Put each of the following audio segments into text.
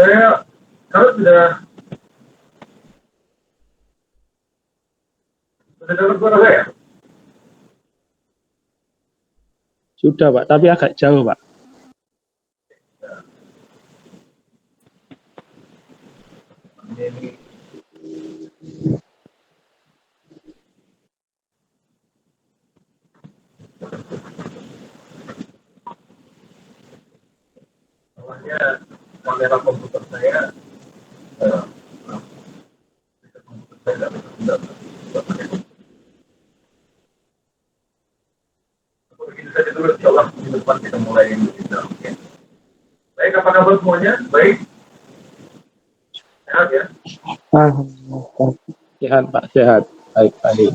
Saya kalau sudah dengar suara saya? Sudah, Pak, tapi agak jauh, Pak. Ini namanya kamera komputer saya. eh, komputer saya tidak begini saja dulu, insya Allah minggu depan kita mulai digital. Ya. Baik, apa kabar semuanya? Baik? Sehat ya? Sehat, Pak, sehat. Baik, baik.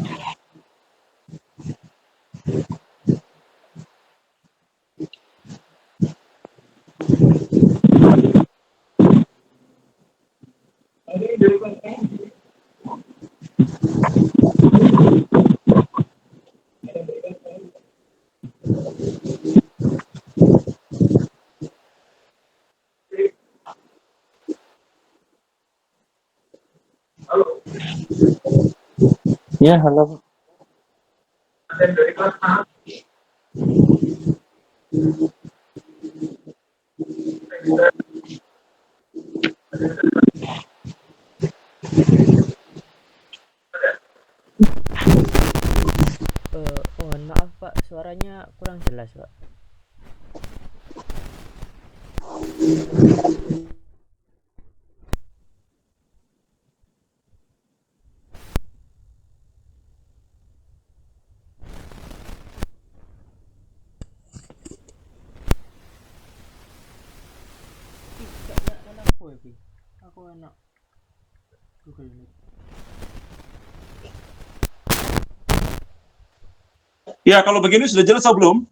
Ini dari kelas halo, Ya, halo. ada yang dari kelas A. Mohon maaf Pak, suaranya kurang jelas Pak. Aku enak Google Meet. Ya, kalau begini sudah jelas atau belum?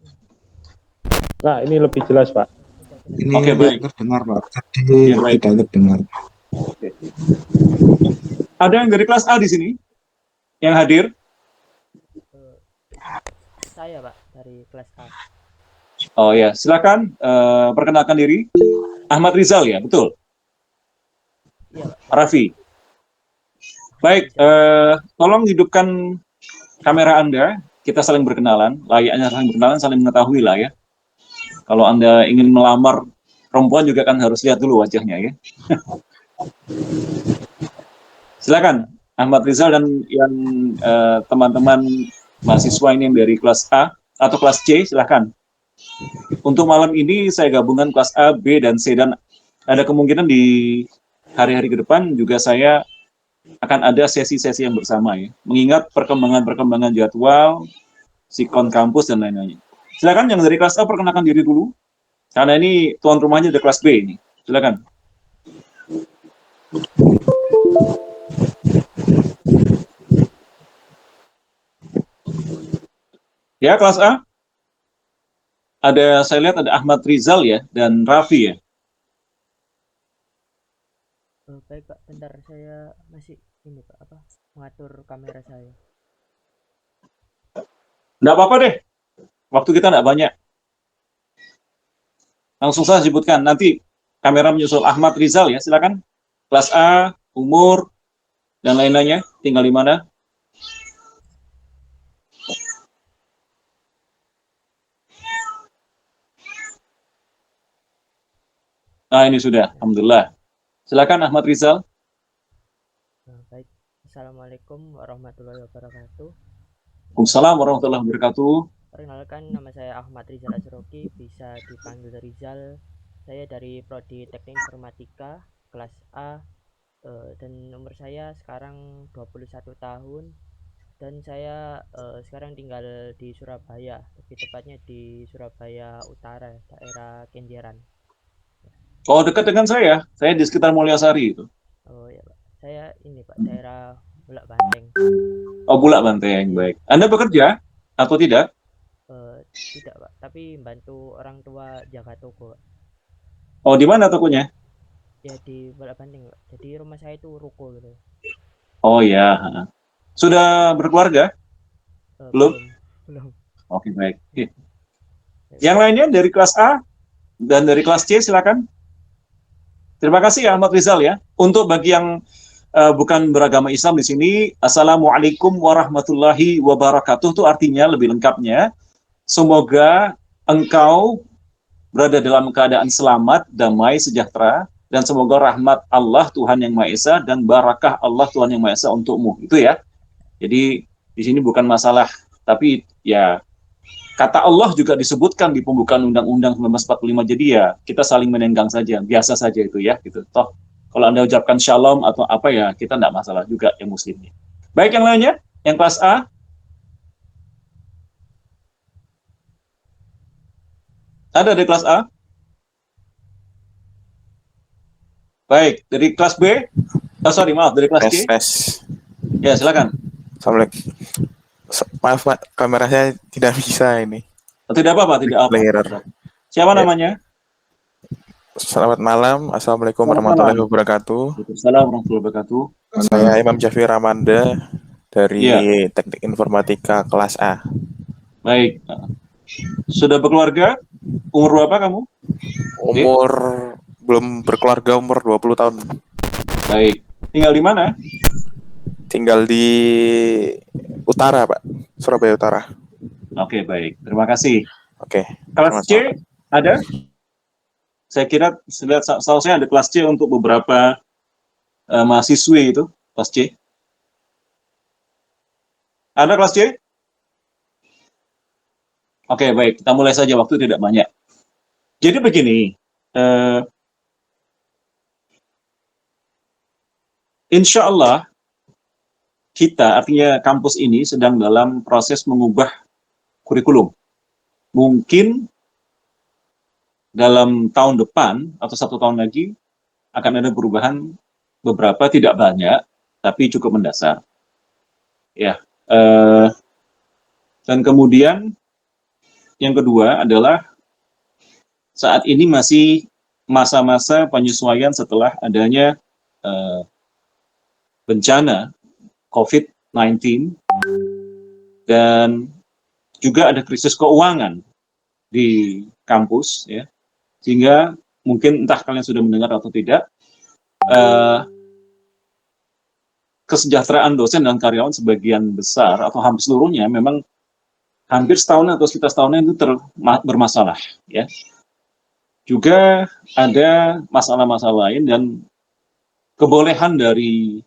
Nah, ini lebih jelas, Pak. Ini Oke, baik. terdengar, Pak. Tadi Ya, baik. tidak terdengar. Ada yang dari kelas A di sini yang hadir? Saya Pak dari kelas A. Oh ya, silakan perkenalkan diri. Ahmad Rizal ya, betul. Iya Pak. Raffi. Baik, tolong hidupkan kamera Anda. Kita saling berkenalan. Layaknya saling berkenalan, saling mengetahui lah ya. Kalau Anda ingin melamar perempuan juga kan harus lihat dulu wajahnya ya. Silakan Ahmad Rizal dan yang teman-teman mahasiswa ini yang dari kelas A atau kelas C, silakan. Untuk malam ini saya gabungkan kelas A, B, dan C, dan ada kemungkinan di hari-hari ke depan juga saya akan ada sesi-sesi yang bersama ya. Mengingat perkembangan jadwal, sikon kampus dan lain-lainnya. Silakan yang dari kelas A perkenalkan diri dulu. Karena ini tuan rumahnya dari kelas B ini. Silakan. Ya, kelas A. Saya lihat ada Ahmad Rizal ya dan Raffi ya. Baik Pak, bentar saya masih ini Pak mengatur kamera saya. Nggak apa-apa deh. Waktu kita nggak banyak. Langsung saja sebutkan. Nanti kamera menyusul Ahmad Rizal ya. Silakan. Kelas A, umur, dan lain-lainnya. Tinggal di mana? Nah, ini sudah. Alhamdulillah. Silakan Ahmad Rizal. Baik. Assalamualaikum warahmatullahi wabarakatuh. Waalaikumsalam warahmatullahi wabarakatuh. Perkenalkan, nama saya Ahmad Rizal Asroki, bisa dipanggil Rizal. Saya dari Prodi Teknik Informatika kelas A, dan umur saya sekarang 21 tahun, dan saya sekarang tinggal di Surabaya, lebih tepatnya di Surabaya Utara, daerah Kenjeran. Oh, dekat dengan saya. Saya di sekitar Mulyasari itu. Oh ya Pak, saya ini Pak, daerah Bulak Banteng. Oh, Bulak Banteng, baik. Anda bekerja atau tidak? Tidak Pak, tapi bantu orang tua jaga toko Pak. Oh, di mana tokonya? Ya di Bulak Banteng Pak, jadi rumah saya itu ruko gitu. Oh ya. Sudah berkeluarga? Belum? Belum. Oke, baik. Yang lainnya dari kelas A dan dari kelas C, silakan. Terima kasih Ahmad Rizal ya. Untuk bagi yang bukan beragama Islam di sini, Assalamualaikum warahmatullahi wabarakatuh itu artinya lebih lengkapnya, semoga engkau berada dalam keadaan selamat, damai, sejahtera, dan semoga rahmat Allah Tuhan Yang Maha Esa dan barakah Allah Tuhan Yang Maha Esa untukmu. Itu ya. Jadi di sini bukan masalah, tapi ya kata Allah juga disebutkan di pembukaan Undang-Undang 1945. Jadi ya kita saling menenggang saja, biasa saja itu ya. Gitu. Toh kalau Anda ucapkan shalom atau apa ya kita tidak masalah juga yang muslimnya. Baik, yang lainnya, yang kelas A. Ada di kelas A? Baik, dari kelas B? Maaf, dari kelas C? Tes. Ya, silakan. Assalamualaikum. Maaf Pak, kamera saya tidak bisa ini. Tidak apa-apa, tidak apa. Error. Siapa Ya. namanya? Selamat malam, Assalamualaikum Selamat warahmatullahi malam. wabarakatuh. Assalamualaikum warahmatullahi wabarakatuh. Saya Imam Syafir Ramanda dari Iya. Teknik Informatika kelas A. Baik. Sudah berkeluarga? Umur berapa kamu? Umur belum berkeluarga, umur 20 tahun. Baik. Tinggal di mana? Tinggal di utara, Pak. Surabaya Utara. Oke, baik. Terima kasih. Oke. Kelas C ada? Saya kira setahu saya ada kelas C untuk beberapa mahasiswi itu, kelas C. Ada kelas C? Oke, baik. Kita mulai saja, waktu tidak banyak. Jadi begini, insya Allah kita, artinya kampus ini sedang dalam proses mengubah kurikulum. Mungkin dalam tahun depan atau 1 tahun lagi akan ada perubahan beberapa, tidak banyak, tapi cukup mendasar. Ya, dan kemudian yang kedua adalah saat ini masih masa-masa penyesuaian setelah adanya bencana COVID-19 dan juga ada krisis keuangan di kampus, ya, sehingga mungkin entah kalian sudah mendengar atau tidak, kesejahteraan dosen dan karyawan sebagian besar atau hampir seluruhnya memang hampir setahun atau sekitar setahun itu bermasalah, ya. Juga ada masalah-masalah lain dan kebolehan dari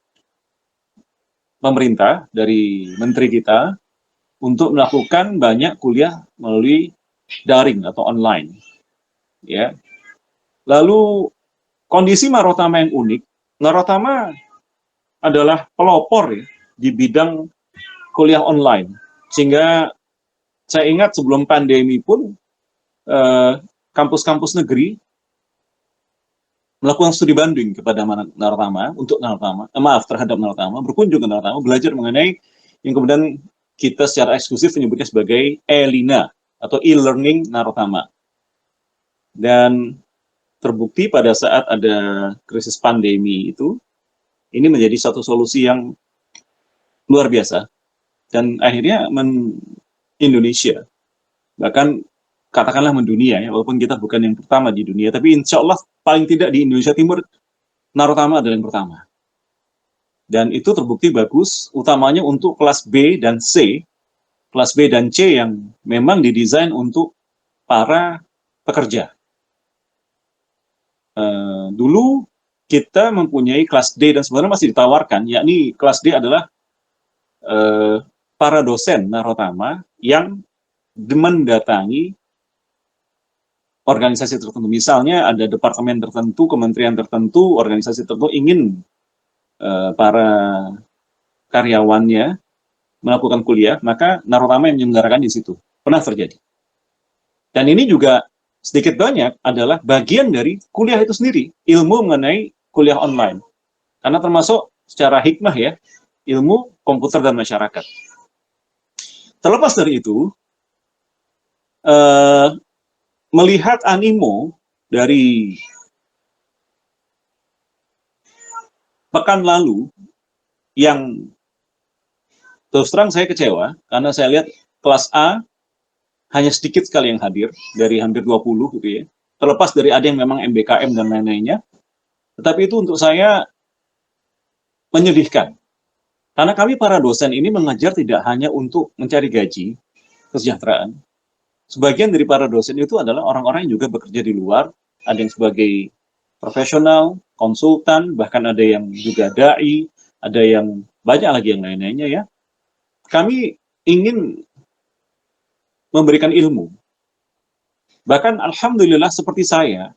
pemerintah, dari menteri kita untuk melakukan banyak kuliah melalui daring atau online, ya. Lalu kondisi Narotama yang unik, Narotama adalah pelopor ya, di bidang kuliah online, sehingga saya ingat sebelum pandemi pun kampus-kampus negeri melakukan studi banding kepada Narotama, terhadap Narotama, berkunjung ke Narotama, belajar mengenai yang kemudian kita secara eksklusif menyebutnya sebagai e-lina atau e-learning Narotama. Dan terbukti pada saat ada krisis pandemi itu, ini menjadi satu solusi yang luar biasa. Dan akhirnya Indonesia, bahkan katakanlah mendunia ya, walaupun kita bukan yang pertama di dunia, tapi insya Allah paling tidak di Indonesia Timur, Narotama adalah yang pertama. Dan itu terbukti bagus, utamanya untuk kelas B dan C, kelas B dan C yang memang didesain untuk para pekerja. Dulu kita mempunyai kelas D dan sebenarnya masih ditawarkan, yakni kelas D adalah para dosen Narotama yang mendatangi organisasi tertentu. Misalnya ada departemen tertentu, kementerian tertentu, organisasi tertentu ingin para karyawannya melakukan kuliah, maka Narotama yang menyelenggarakan di situ. Pernah terjadi. Dan ini juga sedikit banyak adalah bagian dari kuliah itu sendiri, ilmu mengenai kuliah online. Karena termasuk secara hikmah ya, ilmu komputer dan masyarakat. Terlepas dari itu, melihat animo dari pekan lalu yang terus terang saya kecewa karena saya lihat kelas A hanya sedikit sekali yang hadir dari hampir 20 gitu ya. Terlepas dari ada yang memang MBKM dan lain-lainnya, Tetapi itu untuk saya menyedihkan. Karena kami para dosen ini mengajar tidak hanya untuk mencari gaji, kesejahteraan. Sebagian dari para dosen itu adalah orang-orang yang juga bekerja di luar, ada yang sebagai profesional, konsultan, bahkan ada yang juga da'i, ada yang banyak lagi yang lain-lainnya ya. Kami ingin memberikan ilmu. Bahkan alhamdulillah seperti saya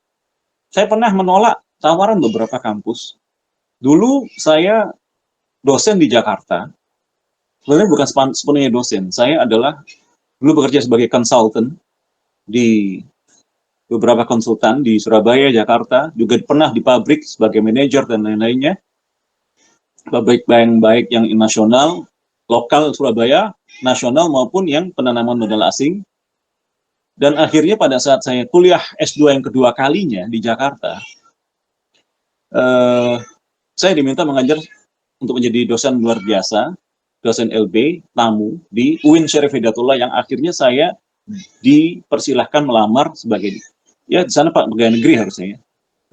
pernah menolak tawaran beberapa kampus. Dulu saya dosen di Jakarta, sebenarnya bukan sepenuhnya dosen, saya adalah dulu bekerja sebagai konsultan di beberapa konsultan di Surabaya, Jakarta, juga pernah di pabrik sebagai manajer dan lain-lainnya, pabrik baik yang nasional, lokal Surabaya, nasional maupun yang penanaman modal asing. Dan akhirnya pada saat saya kuliah S2 yang kedua kalinya di Jakarta, saya diminta mengajar untuk menjadi dosen luar biasa, dosen LB, tamu, di UIN Syarif Hidayatullah yang akhirnya saya dipersilahkan melamar sebagai, ya di sana Pak, pegawai negeri harusnya ya.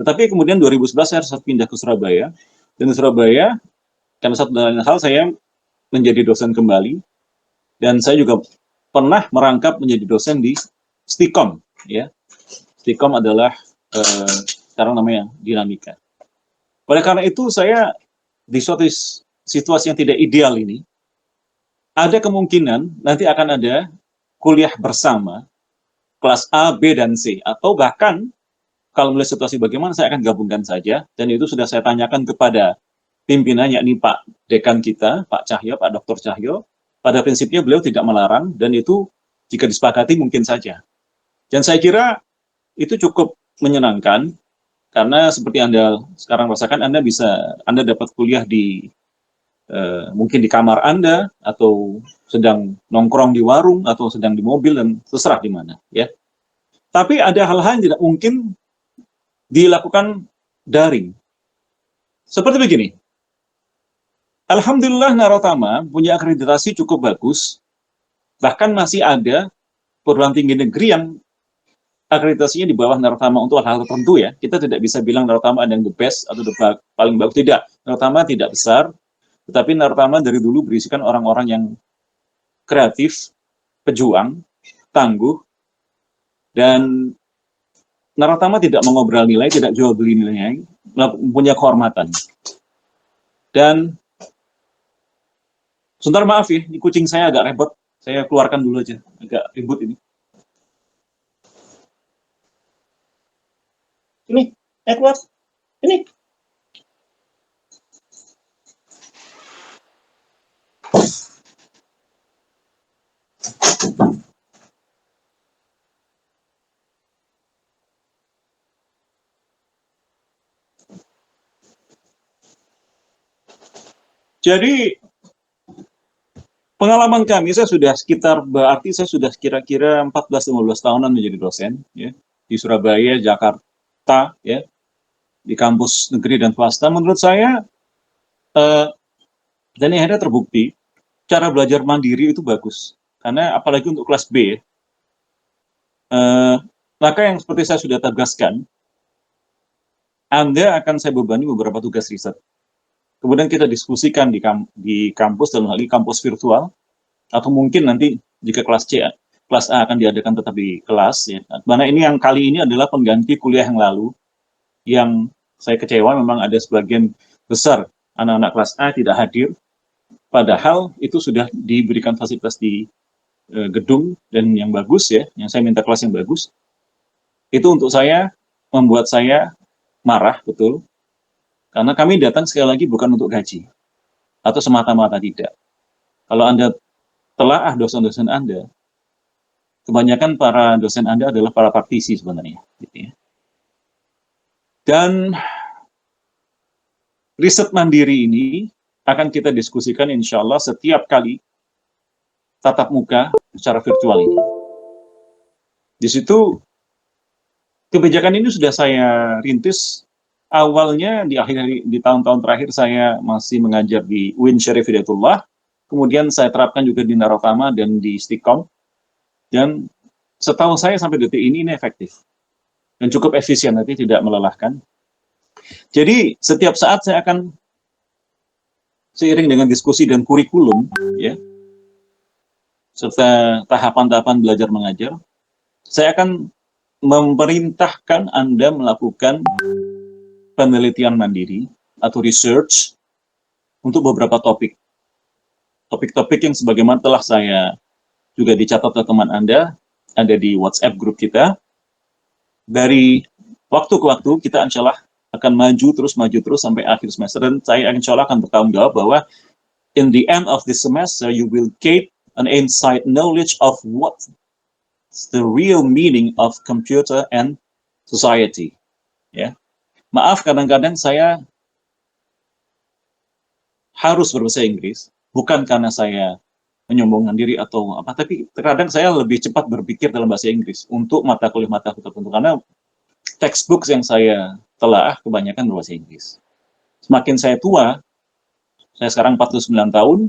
Tetapi kemudian 2011 saya harus pindah ke Surabaya, dan di Surabaya, karena satu dan lain hal saya menjadi dosen kembali, dan saya juga pernah merangkap menjadi dosen di Stikom, ya. Stikom adalah sekarang namanya Dinamika. Oleh karena itu saya di suatu situasi yang tidak ideal ini, ada kemungkinan nanti akan ada kuliah bersama kelas A, B, dan C, atau bahkan kalau melihat situasi bagaimana saya akan gabungkan saja, dan itu sudah saya tanyakan kepada pimpinan, yakni Pak Dekan kita, Pak Cahyo, Pak Dr. Cahyo. Pada prinsipnya beliau tidak melarang, dan itu jika disepakati mungkin saja. Dan saya kira itu cukup menyenangkan, karena seperti Anda sekarang rasakan, Anda dapat kuliah di mungkin di kamar Anda, atau sedang nongkrong di warung, atau sedang di mobil, dan terserah di mana, ya. Tapi ada hal-hal yang tidak mungkin dilakukan daring. Seperti begini. Alhamdulillah Narotama punya akreditasi cukup bagus, bahkan masih ada perguruan tinggi negeri yang akreditasinya di bawah Narotama untuk hal-hal tertentu ya. Kita tidak bisa bilang Narotama ada yang the best atau the paling bagus, tidak. Narotama tidak besar, tetapi Narotama dari dulu berisikan orang-orang yang kreatif, pejuang, tangguh, dan Narotama tidak mengobrol nilai, tidak jual beli nilainya, punya kehormatan. Dan sebentar maaf ya, ini kucing saya agak repot, saya keluarkan dulu aja, agak ribut ini. Ini, keluar, ini. Jadi pengalaman kami, berarti saya sudah kira-kira 14-15 tahunan menjadi dosen ya, di Surabaya, Jakarta, ya, di kampus negeri dan swasta. Menurut saya, dan yang ada terbukti, cara belajar mandiri itu bagus. Karena apalagi untuk kelas B, maka yang seperti saya sudah tegaskan, Anda akan saya bebani beberapa tugas riset. Kemudian kita diskusikan di kampus, dalam hal ini kampus virtual, atau mungkin nanti jika kelas C, kelas A akan diadakan tetap di kelas. Ya. Mana ini yang kali ini adalah pengganti kuliah yang lalu, yang saya kecewa memang ada sebagian besar anak-anak kelas A tidak hadir, padahal itu sudah diberikan fasilitas di gedung dan yang bagus ya, yang saya minta kelas yang bagus. Itu untuk saya, membuat saya marah, betul. Karena kami datang sekali lagi bukan untuk gaji, atau semata-mata tidak. Kalau Anda telaah dosen-dosen Anda, kebanyakan para dosen Anda adalah para praktisi sebenarnya. Gitu ya. Dan riset mandiri ini akan kita diskusikan insya Allah setiap kali tatap muka secara virtual ini. Di situ kebijakan ini sudah saya rintis. Awalnya di tahun-tahun terakhir saya masih mengajar di UIN Syarif Hidayatullah, kemudian saya terapkan juga di Narotama dan di Stikom, dan setahu saya sampai detik ini efektif dan cukup efisien, nanti tidak melelahkan. Jadi setiap saat saya akan seiring dengan diskusi dan kurikulum, ya, serta tahapan-tahapan belajar mengajar, saya akan memerintahkan Anda melakukan penelitian mandiri atau research untuk beberapa topik. Topik-topik yang sebagaimana telah saya juga dicatat ke teman Anda, ada di WhatsApp grup kita. Dari waktu ke waktu kita insya Allah akan maju terus sampai akhir semester, dan saya insya Allah akan bertanggung jawab bahwa in the end of this semester you will gain an insight knowledge of what the real meaning of computer and society. Ya, maaf kadang-kadang saya harus berbahasa Inggris bukan karena saya menyombongkan diri atau apa, tapi terkadang saya lebih cepat berpikir dalam bahasa Inggris untuk mata kuliah tertentu karena textbook yang saya telah kebanyakan berbahasa Inggris. Semakin saya tua, saya sekarang 49 tahun,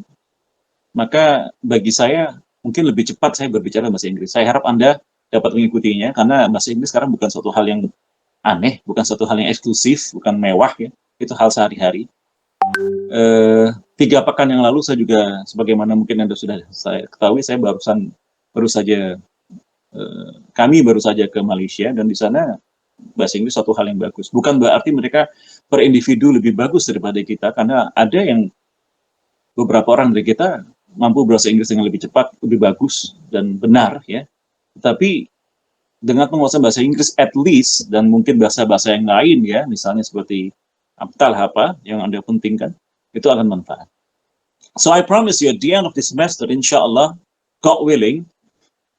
maka bagi saya mungkin lebih cepat saya berbicara bahasa Inggris. Saya harap Anda dapat mengikutinya, karena bahasa Inggris sekarang bukan suatu hal yang aneh, bukan suatu hal yang eksklusif, bukan mewah, ya. Itu hal sehari-hari. 3 pekan yang lalu saya juga, sebagaimana mungkin Anda sudah saya ketahui, saya kami baru saja ke Malaysia, dan di sana bahasa Inggris suatu hal yang bagus. Bukan berarti mereka per individu lebih bagus daripada kita, karena ada yang beberapa orang dari kita mampu berbahasa Inggris dengan lebih cepat, lebih bagus, dan benar, ya. Tapi dengan menguasai bahasa Inggris at least, dan mungkin bahasa-bahasa yang lain, ya, misalnya seperti apa yang Anda pentingkan, itu akan manfaat. So I promise you at the end of this semester, insyaAllah, God willing,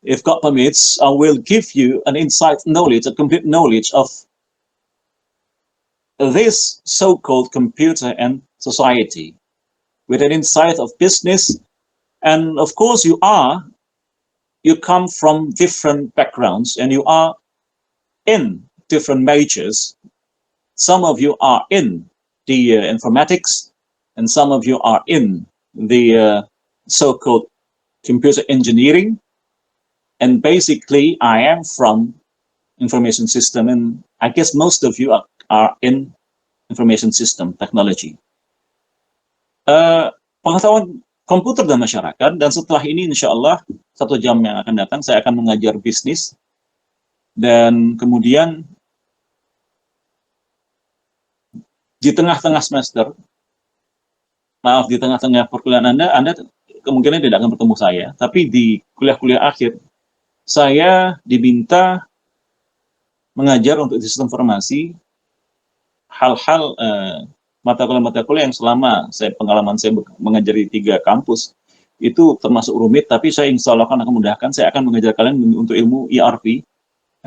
if God permits, I will give you an insight knowledge, a complete knowledge of this so-called computer and society, with an insight of business. And of course you come from different backgrounds, and you are in different majors. Some of you are in the informatics, and some of you are in the so-called computer engineering. And basically, I am from information system, and I guess most of you are in information system technology. Pengetahuan komputer dan masyarakat, dan setelah ini insya Allah 1 jam yang akan datang saya akan mengajar bisnis, dan kemudian di tengah-tengah semester, di tengah-tengah perkuliahan Anda kemungkinan tidak akan bertemu saya, tapi di kuliah-kuliah akhir saya diminta mengajar untuk sistem informasi hal-hal mata kuliah yang selama pengalaman saya mengajar di 3 kampus itu termasuk rumit, tapi saya insya Allah akan memudahkan. Saya akan mengajar kalian untuk ilmu ERP,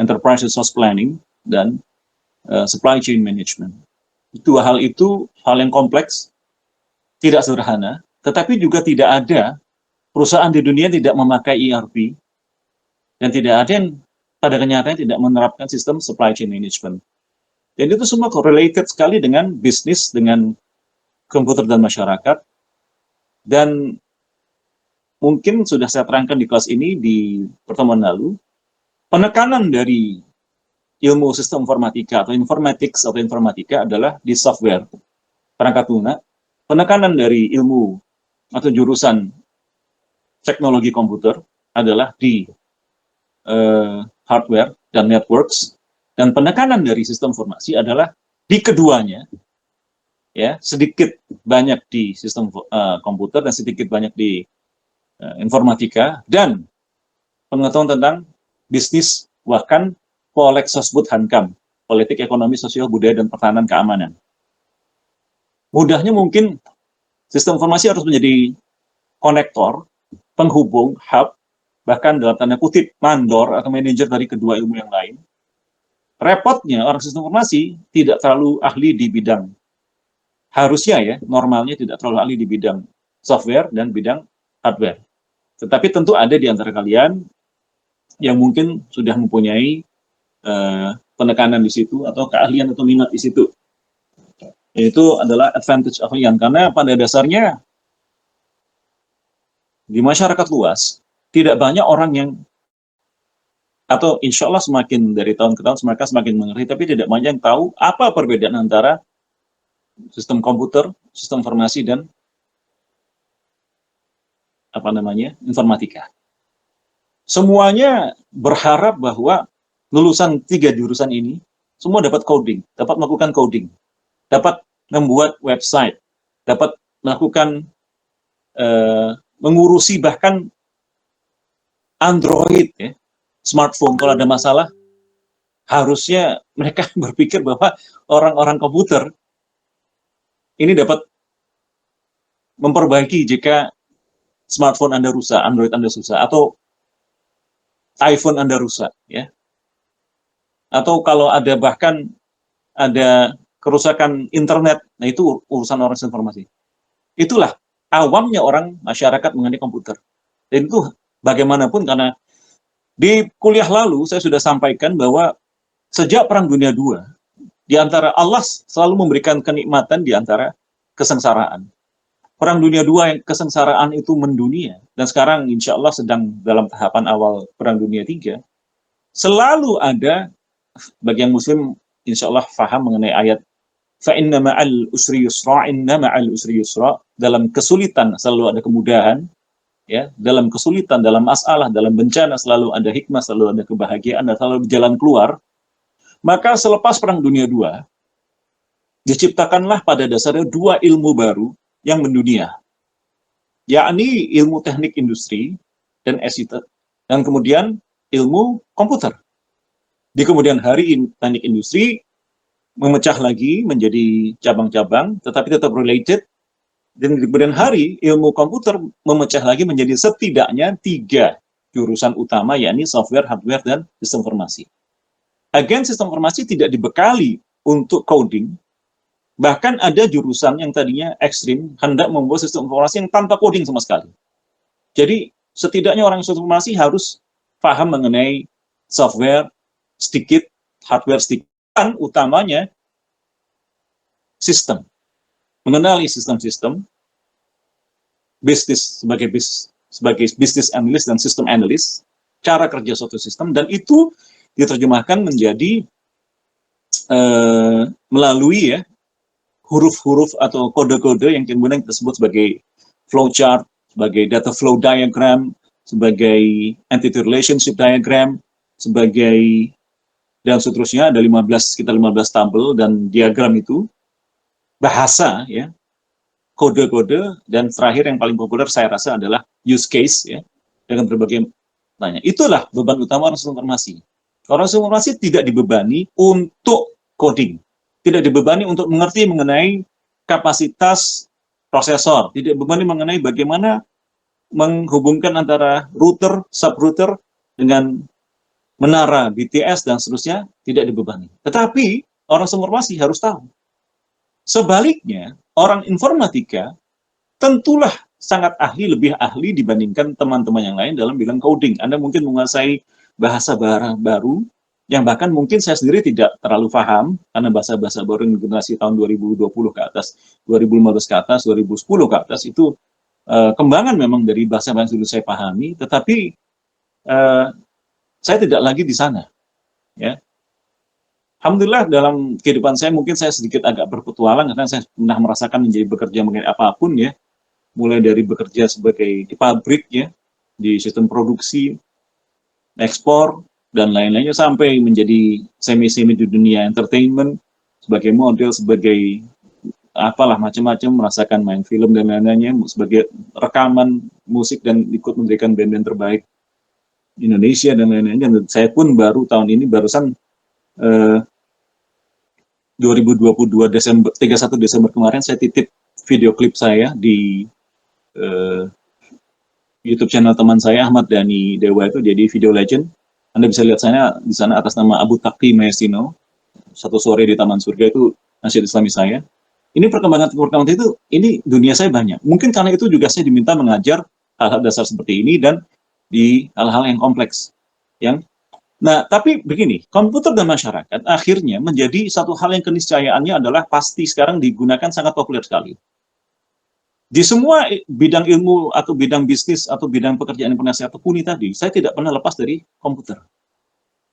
Enterprise Resource Planning, dan Supply Chain Management. Hal itu hal yang kompleks, tidak sederhana, tetapi juga tidak ada perusahaan di dunia tidak memakai ERP, dan tidak ada yang pada kenyataannya tidak menerapkan sistem supply chain management. Dan itu semua correlated sekali dengan bisnis, dengan komputer dan masyarakat. Dan mungkin sudah saya terangkan di kelas ini di pertemuan lalu, penekanan dari ilmu sistem informatika atau informatics atau informatika adalah di software, perangkat lunak. Penekanan dari ilmu atau jurusan teknologi komputer adalah di hardware dan networks, dan penekanan dari sistem informasi adalah di keduanya, ya, sedikit banyak di sistem komputer dan sedikit banyak di informatika, dan pengetahuan tentang bisnis, bahkan Polek Sosbud Hankam, politik, ekonomi, sosial, budaya, dan pertahanan keamanan. Mudahnya mungkin sistem informasi harus menjadi konektor, penghubung, hub, bahkan dalam tanda kutip mandor atau manajer dari kedua ilmu yang lain. Repotnya orang sistem informasi tidak terlalu ahli di bidang, harusnya ya, normalnya tidak terlalu ahli di bidang software dan bidang hardware. Tetapi tentu ada di antara kalian yang mungkin sudah mempunyai penekanan di situ atau keahlian atau minat di situ. Itu adalah advantage of Ian, karena pada dasarnya di masyarakat luas tidak banyak orang yang atau insya Allah semakin dari tahun ke tahun mereka semakin mengerti, tapi tidak banyak yang tahu apa perbedaan antara sistem komputer, sistem informasi, dan informatika. Semuanya berharap bahwa lulusan 3 jurusan ini semua dapat coding, dapat melakukan coding, dapat membuat website, dapat melakukan mengurusi bahkan Android, ya, smartphone. Kalau ada masalah, harusnya mereka berpikir bahwa orang-orang komputer ini dapat memperbaiki jika smartphone Anda rusak, Android Anda rusak, atau iPhone Anda rusak, ya. Atau kalau ada bahkan ada kerusakan internet, nah itu urusan orang informasi. Itulah awamnya orang masyarakat mengenai komputer. Dan itu bagaimanapun, karena di kuliah lalu saya sudah sampaikan bahwa sejak Perang Dunia II, di antara Allah selalu memberikan kenikmatan di antara kesengsaraan. Perang Dunia II yang kesengsaraan itu mendunia, dan sekarang insya Allah sedang dalam tahapan awal Perang Dunia III, selalu ada, bagi yang muslim insya Allah faham mengenai ayat فَإِنَّ مَعَ الْأُسْرِ يُسْرًا إِنَّ مَعَ الْأُسْرِ يُسْرًا. Dalam kesulitan selalu ada kemudahan, ya. Dalam kesulitan, dalam masalah, dalam bencana selalu ada hikmah, selalu ada kebahagiaan, dan selalu jalan keluar. Maka selepas Perang Dunia II, diciptakanlah pada dasarnya 2 ilmu baru yang mendunia, yakni ilmu teknik industri dan SIT, dan kemudian ilmu komputer. Di kemudian hari teknik industri memecah lagi menjadi cabang-cabang, tetapi tetap related, dan di kemudian hari ilmu komputer memecah lagi menjadi setidaknya 3 jurusan utama, yakni software, hardware, dan sistem informasi. Again, sistem informasi tidak dibekali untuk coding. Bahkan ada jurusan yang tadinya ekstrim, hendak membuat sistem informasi yang tanpa coding sama sekali. Jadi, setidaknya orang sistem informasi harus paham mengenai software sedikit, hardware sedikit, dan utamanya sistem. Mengenali sistem-sistem, bisnis sebagai business analyst dan system analyst, cara kerja suatu sistem, dan itu diterjemahkan menjadi melalui, ya, huruf-huruf atau kode-kode yang kemudian kita sebut sebagai flowchart, sebagai data flow diagram, sebagai entity relationship diagram, sebagai, dan seterusnya. Ada sekitar 15 tabel dan diagram itu, bahasa, ya, kode-kode, dan terakhir yang paling populer saya rasa adalah use case, ya, dengan berbagai tanya. Itulah beban utama orang sistem informasi. Orang sistem informasi tidak dibebani untuk coding, tidak dibebani untuk mengerti mengenai kapasitas prosesor, tidak dibebani mengenai bagaimana menghubungkan antara router, subrouter dengan menara BTS dan seterusnya, tidak dibebani. Tetapi orang informasi harus tahu. Sebaliknya, orang informatika tentulah sangat ahli, lebih ahli dibandingkan teman-teman yang lain dalam bidang coding. Anda mungkin menguasai bahasa baru yang bahkan mungkin saya sendiri tidak terlalu paham, karena bahasa-bahasa baru generasi tahun 2020 ke atas, 2015 ke atas, 2010 ke atas, itu kembangan memang dari bahasa-bahasa yang dulu saya pahami, tetapi saya tidak lagi di sana, ya. Alhamdulillah dalam kehidupan saya mungkin saya sedikit agak berpetualang, karena saya pernah merasakan menjadi bekerja mengenai apapun, ya, mulai dari bekerja sebagai di pabrik, ya, di sistem produksi, ekspor, dan lain-lainnya, sampai menjadi semi-semi di dunia entertainment, sebagai model, sebagai apalah macam-macam, merasakan main film dan lain-lainnya, sebagai rekaman musik dan ikut memberikan band-band terbaik Indonesia dan lain-lainnya. Dan saya pun baru tahun ini, barusan 2022 Desember, 31 Desember kemarin, saya titip video klip saya di YouTube channel teman saya Ahmad Dhani Dewa, itu jadi video legend. Anda bisa lihat saya di sana atas nama Abu Taqi Mayasino, Satu Sore di Taman Surga, itu nasyid Islami saya. Ini perkembangan itu, ini dunia saya banyak. Mungkin karena itu juga saya diminta mengajar hal-hal dasar seperti ini dan di hal-hal yang kompleks. Nah, tapi begini, komputer dan masyarakat akhirnya menjadi satu hal yang keniscayaannya adalah pasti sekarang digunakan sangat populer sekali. Di semua bidang ilmu atau bidang bisnis atau bidang pekerjaan penasihat atau kuni tadi, saya tidak pernah lepas dari komputer.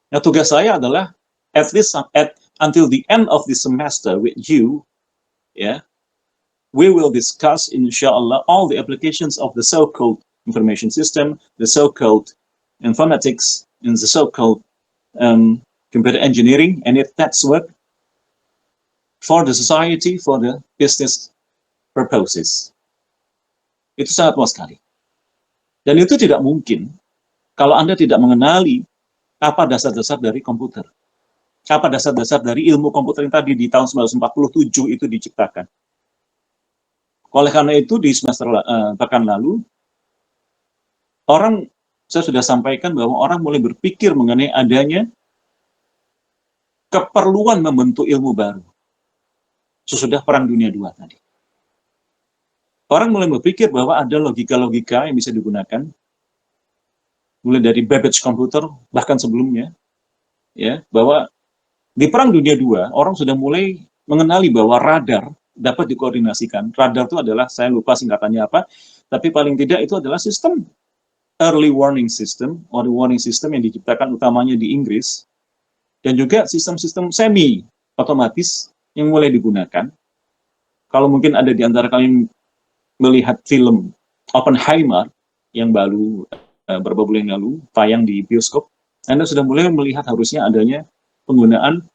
Nah, tugas saya adalah at least until the end of the semester with you, ya, we will discuss inshallah all the applications of the so-called information system, the so-called informatics, and the so-called computer engineering, and if that's work for the society, for the business purposes. Itu sangat luas sekali. Dan itu tidak mungkin kalau Anda tidak mengenali apa dasar-dasar dari komputer. Apa dasar-dasar dari ilmu komputer yang tadi di tahun 1947 itu diciptakan. Oleh karena itu di semester pekan lalu, saya sudah sampaikan bahwa orang mulai berpikir mengenai adanya keperluan membentuk ilmu baru. Sesudah Perang Dunia II tadi. Orang mulai berpikir bahwa ada logika-logika yang bisa digunakan, mulai dari Babbage computer, bahkan sebelumnya, ya, bahwa di Perang Dunia II, orang sudah mulai mengenali bahwa radar dapat dikoordinasikan. Radar itu adalah, saya lupa singkatannya apa, tapi paling tidak itu adalah sistem early warning system, atau warning system yang diciptakan utamanya di Inggris, dan juga sistem-sistem semi otomatis yang mulai digunakan. Kalau mungkin ada di antara kalian melihat film Oppenheimer yang baru beberapa bulan lalu tayang di bioskop, Anda sudah mulai melihat harusnya adanya penggunaan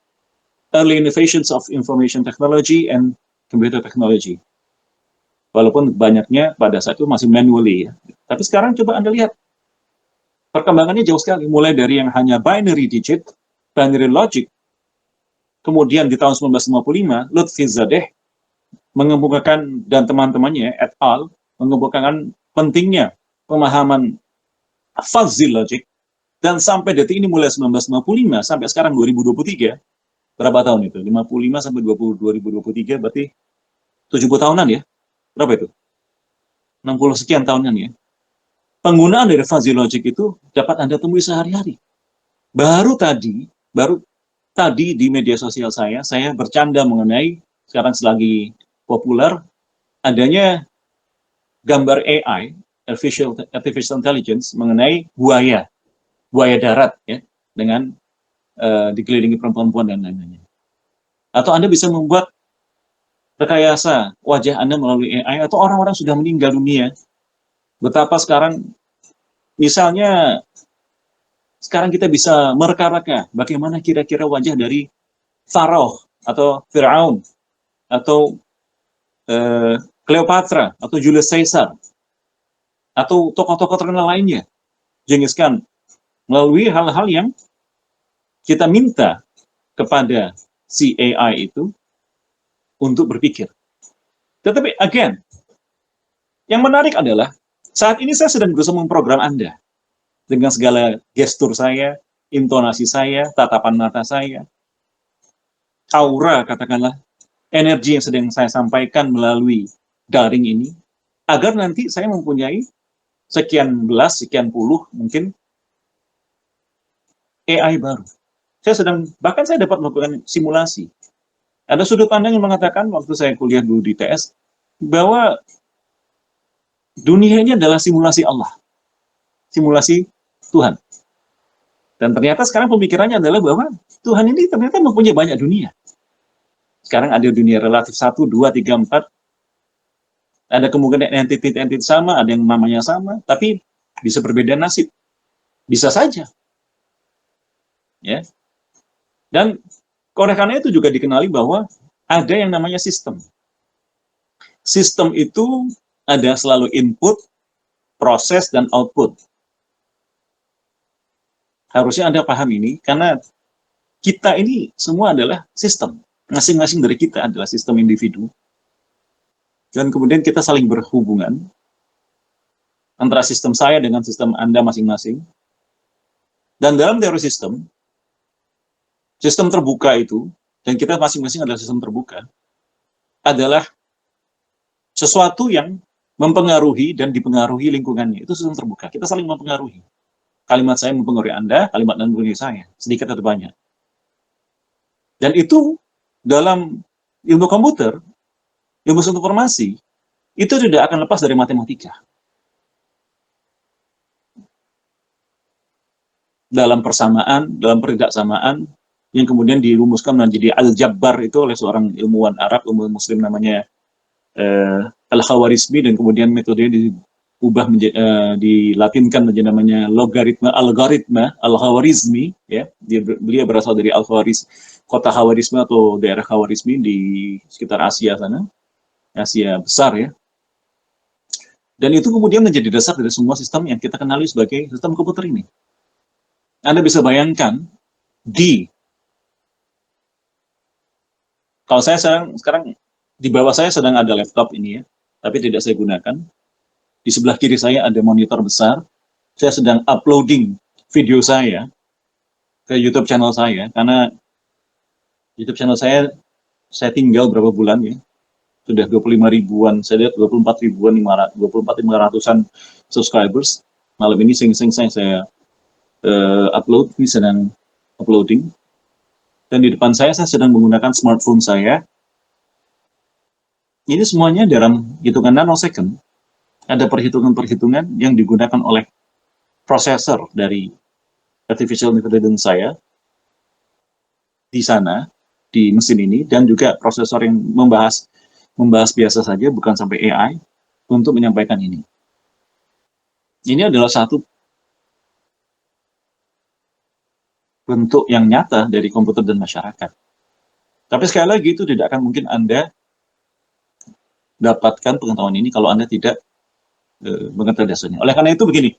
early innovations of information technology and computer technology. Walaupun banyaknya pada saat itu masih manually, ya. Tapi sekarang coba Anda lihat perkembangannya jauh sekali, mulai dari yang hanya binary digit, binary logic. Kemudian di tahun 1955, Lutfi Zadeh mengemukakan dan teman-temannya et al. Mengemukakan pentingnya pemahaman fuzzy logic, dan sampai detik ini mulai 1955 sampai sekarang 2023, berapa tahun itu? 55 sampai 2023 berarti 70 tahunan ya? Berapa itu? 60 sekian tahunan ya. Penggunaan dari fuzzy logic itu dapat Anda temui sehari-hari. Baru tadi di media sosial saya bercanda mengenai, sekarang selagi populer, adanya gambar AI, artificial intelligence, mengenai buaya darat, ya, dengan dikelilingi perempuan-perempuan dan lain-lainnya. Atau Anda bisa membuat rekayasa wajah Anda melalui AI, atau orang-orang sudah meninggal dunia. Betapa sekarang, misalnya, sekarang kita bisa mereka-reka bagaimana kira-kira wajah dari Pharaoh, atau Fir'aun, atau Cleopatra, atau Julius Caesar, atau tokoh-tokoh terkenal lainnya, Genghis Khan, melalui hal-hal yang kita minta kepada si AI itu untuk berpikir. Tetapi, again, yang menarik adalah, saat ini saya sedang berusaha memprogram Anda, dengan segala gestur saya, intonasi saya, tatapan mata saya, aura, katakanlah, energi yang sedang saya sampaikan melalui daring ini, agar nanti saya mempunyai sekian belas, sekian puluh, mungkin AI baru. Bahkan saya dapat melakukan simulasi. Ada sudut pandang yang mengatakan, waktu saya kuliah dulu di TS, bahwa dunia ini adalah simulasi Allah. Simulasi Tuhan. Dan ternyata sekarang pemikirannya adalah bahwa Tuhan ini ternyata mempunyai banyak dunia. Sekarang ada dunia relatif 1, 2, 3, 4. Ada kemungkinan entiti sama, ada yang namanya sama, tapi bisa berbeda nasib. Bisa saja. Ya. Dan oleh karena itu juga dikenali bahwa ada yang namanya sistem. Sistem itu ada selalu input, proses, dan output. Harusnya Anda paham ini, karena kita ini semua adalah sistem. Masing-masing dari kita adalah sistem individu. Dan kemudian kita saling berhubungan antara sistem saya dengan sistem Anda masing-masing. Dan dalam teori sistem terbuka itu, dan kita masing-masing adalah sistem terbuka, adalah sesuatu yang mempengaruhi dan dipengaruhi lingkungannya. Itu sistem terbuka. Kita saling mempengaruhi. Kalimat saya mempengaruhi Anda, kalimat Anda mempengaruhi saya. Sedikit atau banyak. Dan itu dalam ilmu komputer, ilmu informasi, itu tidak akan lepas dari matematika. dalam persamaan, dalam perbedaan yang kemudian dirumuskan menjadi al-jabbar itu oleh seorang ilmuwan Arab, ilmuwan Muslim namanya Al-Khawarizmi, dan kemudian metodenya diubah dilatinkan menjadi namanya algoritma Al-Khawarizmi, ya. Beliau berasal dari Al-Khawariz, kota Khawarizmi atau daerah Khawarizmi di sekitar Asia sana, Asia besar ya. Dan itu kemudian menjadi dasar dari semua sistem yang kita kenali sebagai sistem komputer ini. Anda bisa bayangkan kalau saya sekarang di bawah saya sedang ada laptop ini ya, tapi tidak saya gunakan. Di sebelah kiri saya ada monitor besar. Saya sedang uploading video saya ke YouTube channel saya, karena YouTube channel saya tinggal berapa bulan ya, sudah 25 ribuan, saya lihat 24 ribuan 500-an subscribers. Malam ini saya upload, ini sedang uploading. Dan di depan saya sedang menggunakan smartphone saya. Ini semuanya dalam hitungan nanosecond. Ada perhitungan-perhitungan yang digunakan oleh prosesor dari artificial intelligence saya di sana, di mesin ini, dan juga prosesor yang membahas biasa saja, bukan sampai AI, untuk menyampaikan ini. Ini adalah satu bentuk yang nyata dari komputer dan masyarakat. Tapi sekali lagi, itu tidak akan mungkin Anda dapatkan pengetahuan ini kalau Anda tidak mengerti dasarnya. Oleh karena itu begini,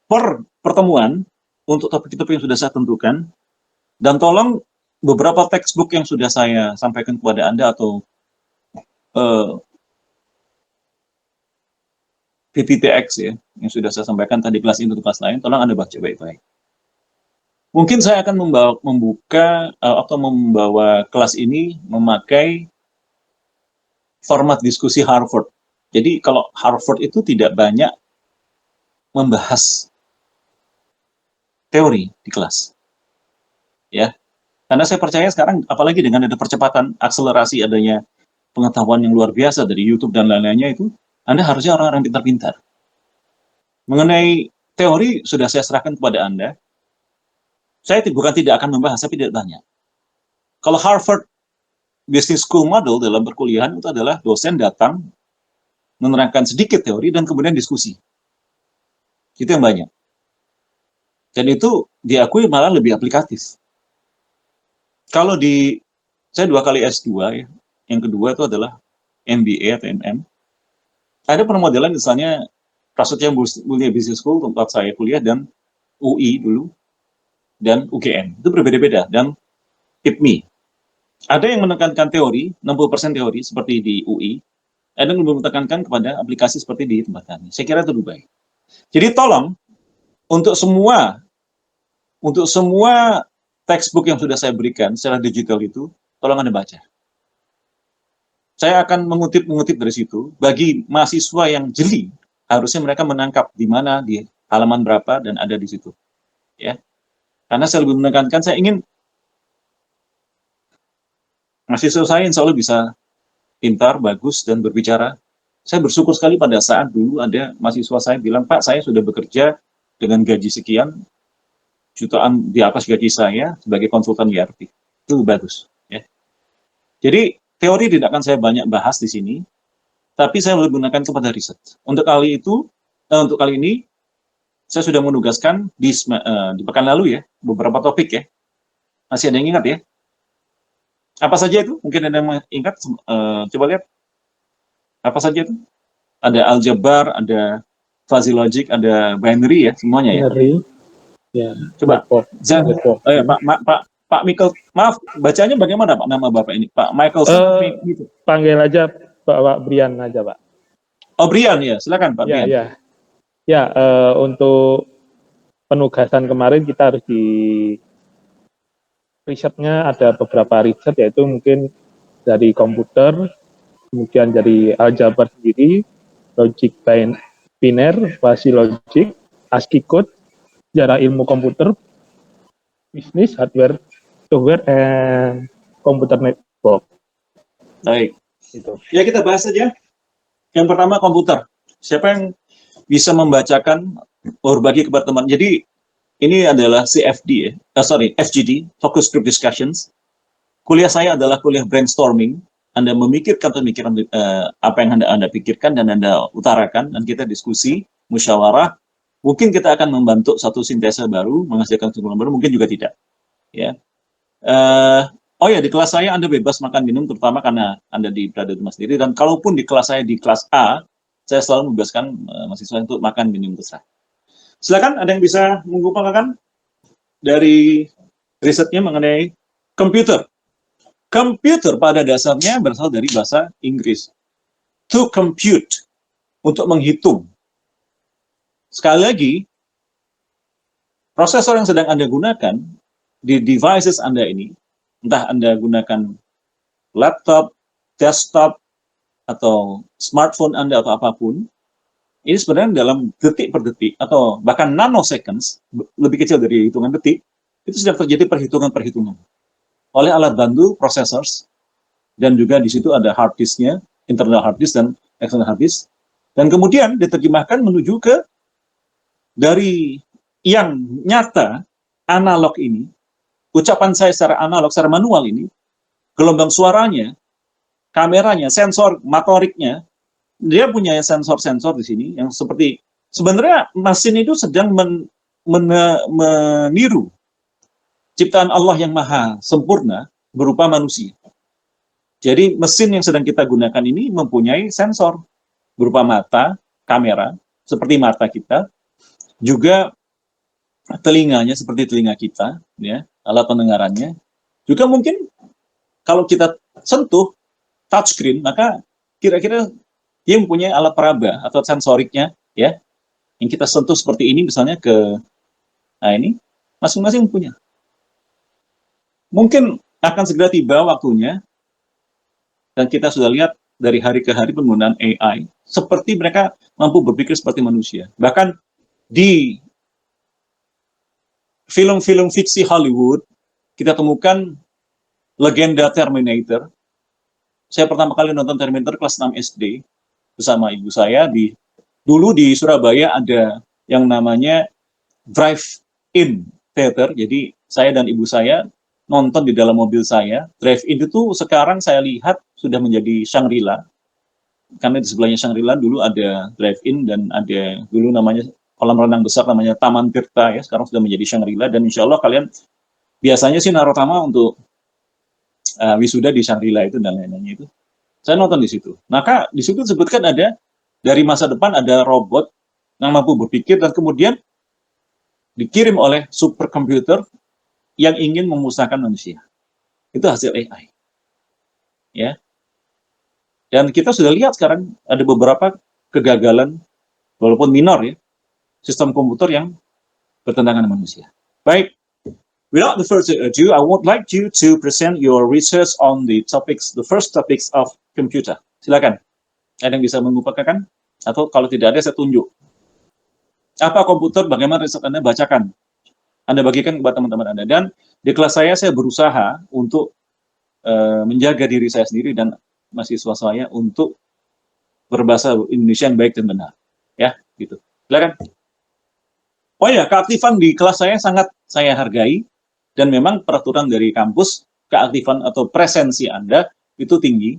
per pertemuan untuk topik-topik yang sudah saya tentukan, dan tolong beberapa textbook yang sudah saya sampaikan kepada Anda atau PPTX ya, yang sudah saya sampaikan tadi kelas ini untuk kelas lain, tolong Anda baca baik-baik. Mungkin saya akan membuka atau membawa kelas ini memakai format diskusi Harvard. Jadi kalau Harvard itu tidak banyak membahas teori di kelas. Ya. Karena saya percaya sekarang, apalagi dengan ada percepatan, akselerasi adanya pengetahuan yang luar biasa dari YouTube dan lain-lainnya, itu Anda harusnya orang-orang pintar-pintar. Mengenai teori, sudah saya serahkan kepada Anda. Saya bukan tidak akan membahas, tapi tidak banyak. Kalau Harvard Business School Model dalam perkuliahan itu adalah dosen datang, menerangkan sedikit teori, dan kemudian diskusi. Itu yang banyak. Dan itu diakui malah lebih aplikatif. Kalau saya 2 kali S2 ya, yang kedua itu adalah MBA atau MM. Ada permodelan misalnya Prasetya Mulia Business School tempat saya kuliah, dan UI dulu, dan UGM. Itu berbeda-beda, dan IPMI. Ada yang menekankan teori, 60% teori seperti di UI, ada yang menekankan kepada aplikasi seperti di tempat kami. Saya kira itu lebih baik. Jadi tolong, untuk semua textbook yang sudah saya berikan secara digital itu, tolong Anda baca. Saya akan mengutip dari situ. Bagi mahasiswa yang jeli, harusnya mereka menangkap di mana, di halaman berapa, dan ada di situ. Ya. Karena saya lebih menekankan, saya ingin mahasiswa saya insya Allah bisa pintar, bagus, dan berbicara. Saya bersyukur sekali pada saat dulu ada mahasiswa saya bilang, Pak, saya sudah bekerja dengan gaji sekian, jutaan di atas gaji saya sebagai konsultan ERP. Itu bagus. Ya. Jadi, teori tidak akan saya banyak bahas di sini, tapi saya lebih menggunakan kepada riset. Untuk kali ini, saya sudah menugaskan di pekan lalu ya, beberapa topik ya. Masih ada yang ingat ya? Apa saja itu? Mungkin ada yang ingat? Coba lihat. Apa saja itu? Ada aljabar, ada fuzzy logic, ada binary ya, semuanya ya. Binary. Ya. Coba. Pak Michael, maaf, bacanya bagaimana Pak nama Bapak ini? Pak Michael. Panggil aja Pak Brian aja Pak. Oh Brian ya, silakan Pak Brian. Ya, untuk penugasan kemarin kita harus risetnya ada beberapa riset, yaitu mungkin dari komputer, kemudian dari aljabar sendiri, logic biner, fuzzy logic, ASCII code, sejarah ilmu komputer, bisnis, hardware, software, and computer network. Baik. Itu. Ya kita bahas saja. Yang pertama komputer. Siapa yang bisa membacakan, berbagi kepada teman. Jadi ini adalah CFD ya, FGD, Focus Group Discussions. Kuliah saya adalah kuliah brainstorming. Anda memikirkan pemikiran apa yang Anda pikirkan dan Anda utarakan, dan kita diskusi, musyawarah. Mungkin kita akan membentuk satu sintesa baru, menghasilkan kesimpulan baru, mungkin juga tidak. Ya. Oh ya, di kelas saya Anda bebas makan minum, terutama karena Anda berada di rumah sendiri. Dan kalaupun di kelas saya di kelas A, saya selalu membebaskan mahasiswa untuk makan minum terserah. Silakan, ada yang bisa mengumpulkan dari risetnya mengenai komputer. Komputer pada dasarnya berasal dari bahasa Inggris. To compute, untuk menghitung. Sekali lagi, prosesor yang sedang Anda gunakan di devices Anda ini, entah Anda gunakan laptop, desktop, atau smartphone Anda atau apapun, ini sebenarnya dalam detik per detik atau bahkan nanoseconds, lebih kecil dari hitungan detik, itu sedang terjadi perhitungan-perhitungan oleh alat bantu processors, dan juga di situ ada hard disk-nya, internal hard disk dan external hard disk, dan kemudian diterjemahkan menuju ke dari yang nyata analog ini, ucapan saya secara analog, secara manual ini, gelombang suaranya, kameranya, sensor motoriknya, dia punya sensor-sensor di sini yang seperti sebenarnya mesin itu sedang meniru ciptaan Allah yang maha sempurna berupa manusia. Jadi mesin yang sedang kita gunakan ini mempunyai sensor berupa mata, kamera, seperti mata kita, juga telinganya seperti telinga kita, ya, alat pendengarannya. Juga mungkin kalau kita sentuh touchscreen, maka kira-kira dia mempunyai alat peraba atau sensoriknya, ya, yang kita sentuh seperti ini misalnya nah ini, masing-masing punya. Mungkin akan segera tiba waktunya, dan kita sudah lihat dari hari ke hari penggunaan AI, seperti mereka mampu berpikir seperti manusia. Bahkan di film-film fiksi Hollywood, kita temukan legenda Terminator. Saya pertama kali nonton Terminator kelas 6 SD, bersama ibu saya. Dulu di Surabaya ada yang namanya drive-in theater, jadi saya dan ibu saya nonton di dalam mobil saya. Drive-in itu sekarang saya lihat sudah menjadi Shangri-La, karena di sebelahnya Shangri-La dulu ada drive-in, dan ada dulu namanya kolam renang besar namanya Taman Tirta, ya, sekarang sudah menjadi Shangri-La, dan insya Allah kalian biasanya sih naruh nama untuk wisuda di Shangri-La itu dan lain-lainnya itu. Saya nonton di situ. Maka di situ disebutkan ada dari masa depan ada robot yang mampu berpikir dan kemudian dikirim oleh superkomputer yang ingin memusnahkan manusia. Itu hasil AI. Ya. Dan kita sudah lihat sekarang ada beberapa kegagalan, walaupun minor ya, sistem komputer yang bertentangan dengan manusia. Baik. Without the further ado, I would like you to present your research on the first topics of computer. Silakan. Ada yang bisa mengumpulkan? Atau kalau tidak ada, saya tunjuk. Apa komputer, bagaimana riset Anda, bacakan. Anda bagikan kepada teman-teman Anda. Dan di kelas saya berusaha untuk menjaga diri saya sendiri dan mahasiswa saya untuk berbahasa Indonesia yang baik dan benar. Ya, gitu. Silakan. Oh ya, keaktifan di kelas saya sangat saya hargai. Dan memang peraturan dari kampus, keaktifan atau presensi Anda itu tinggi.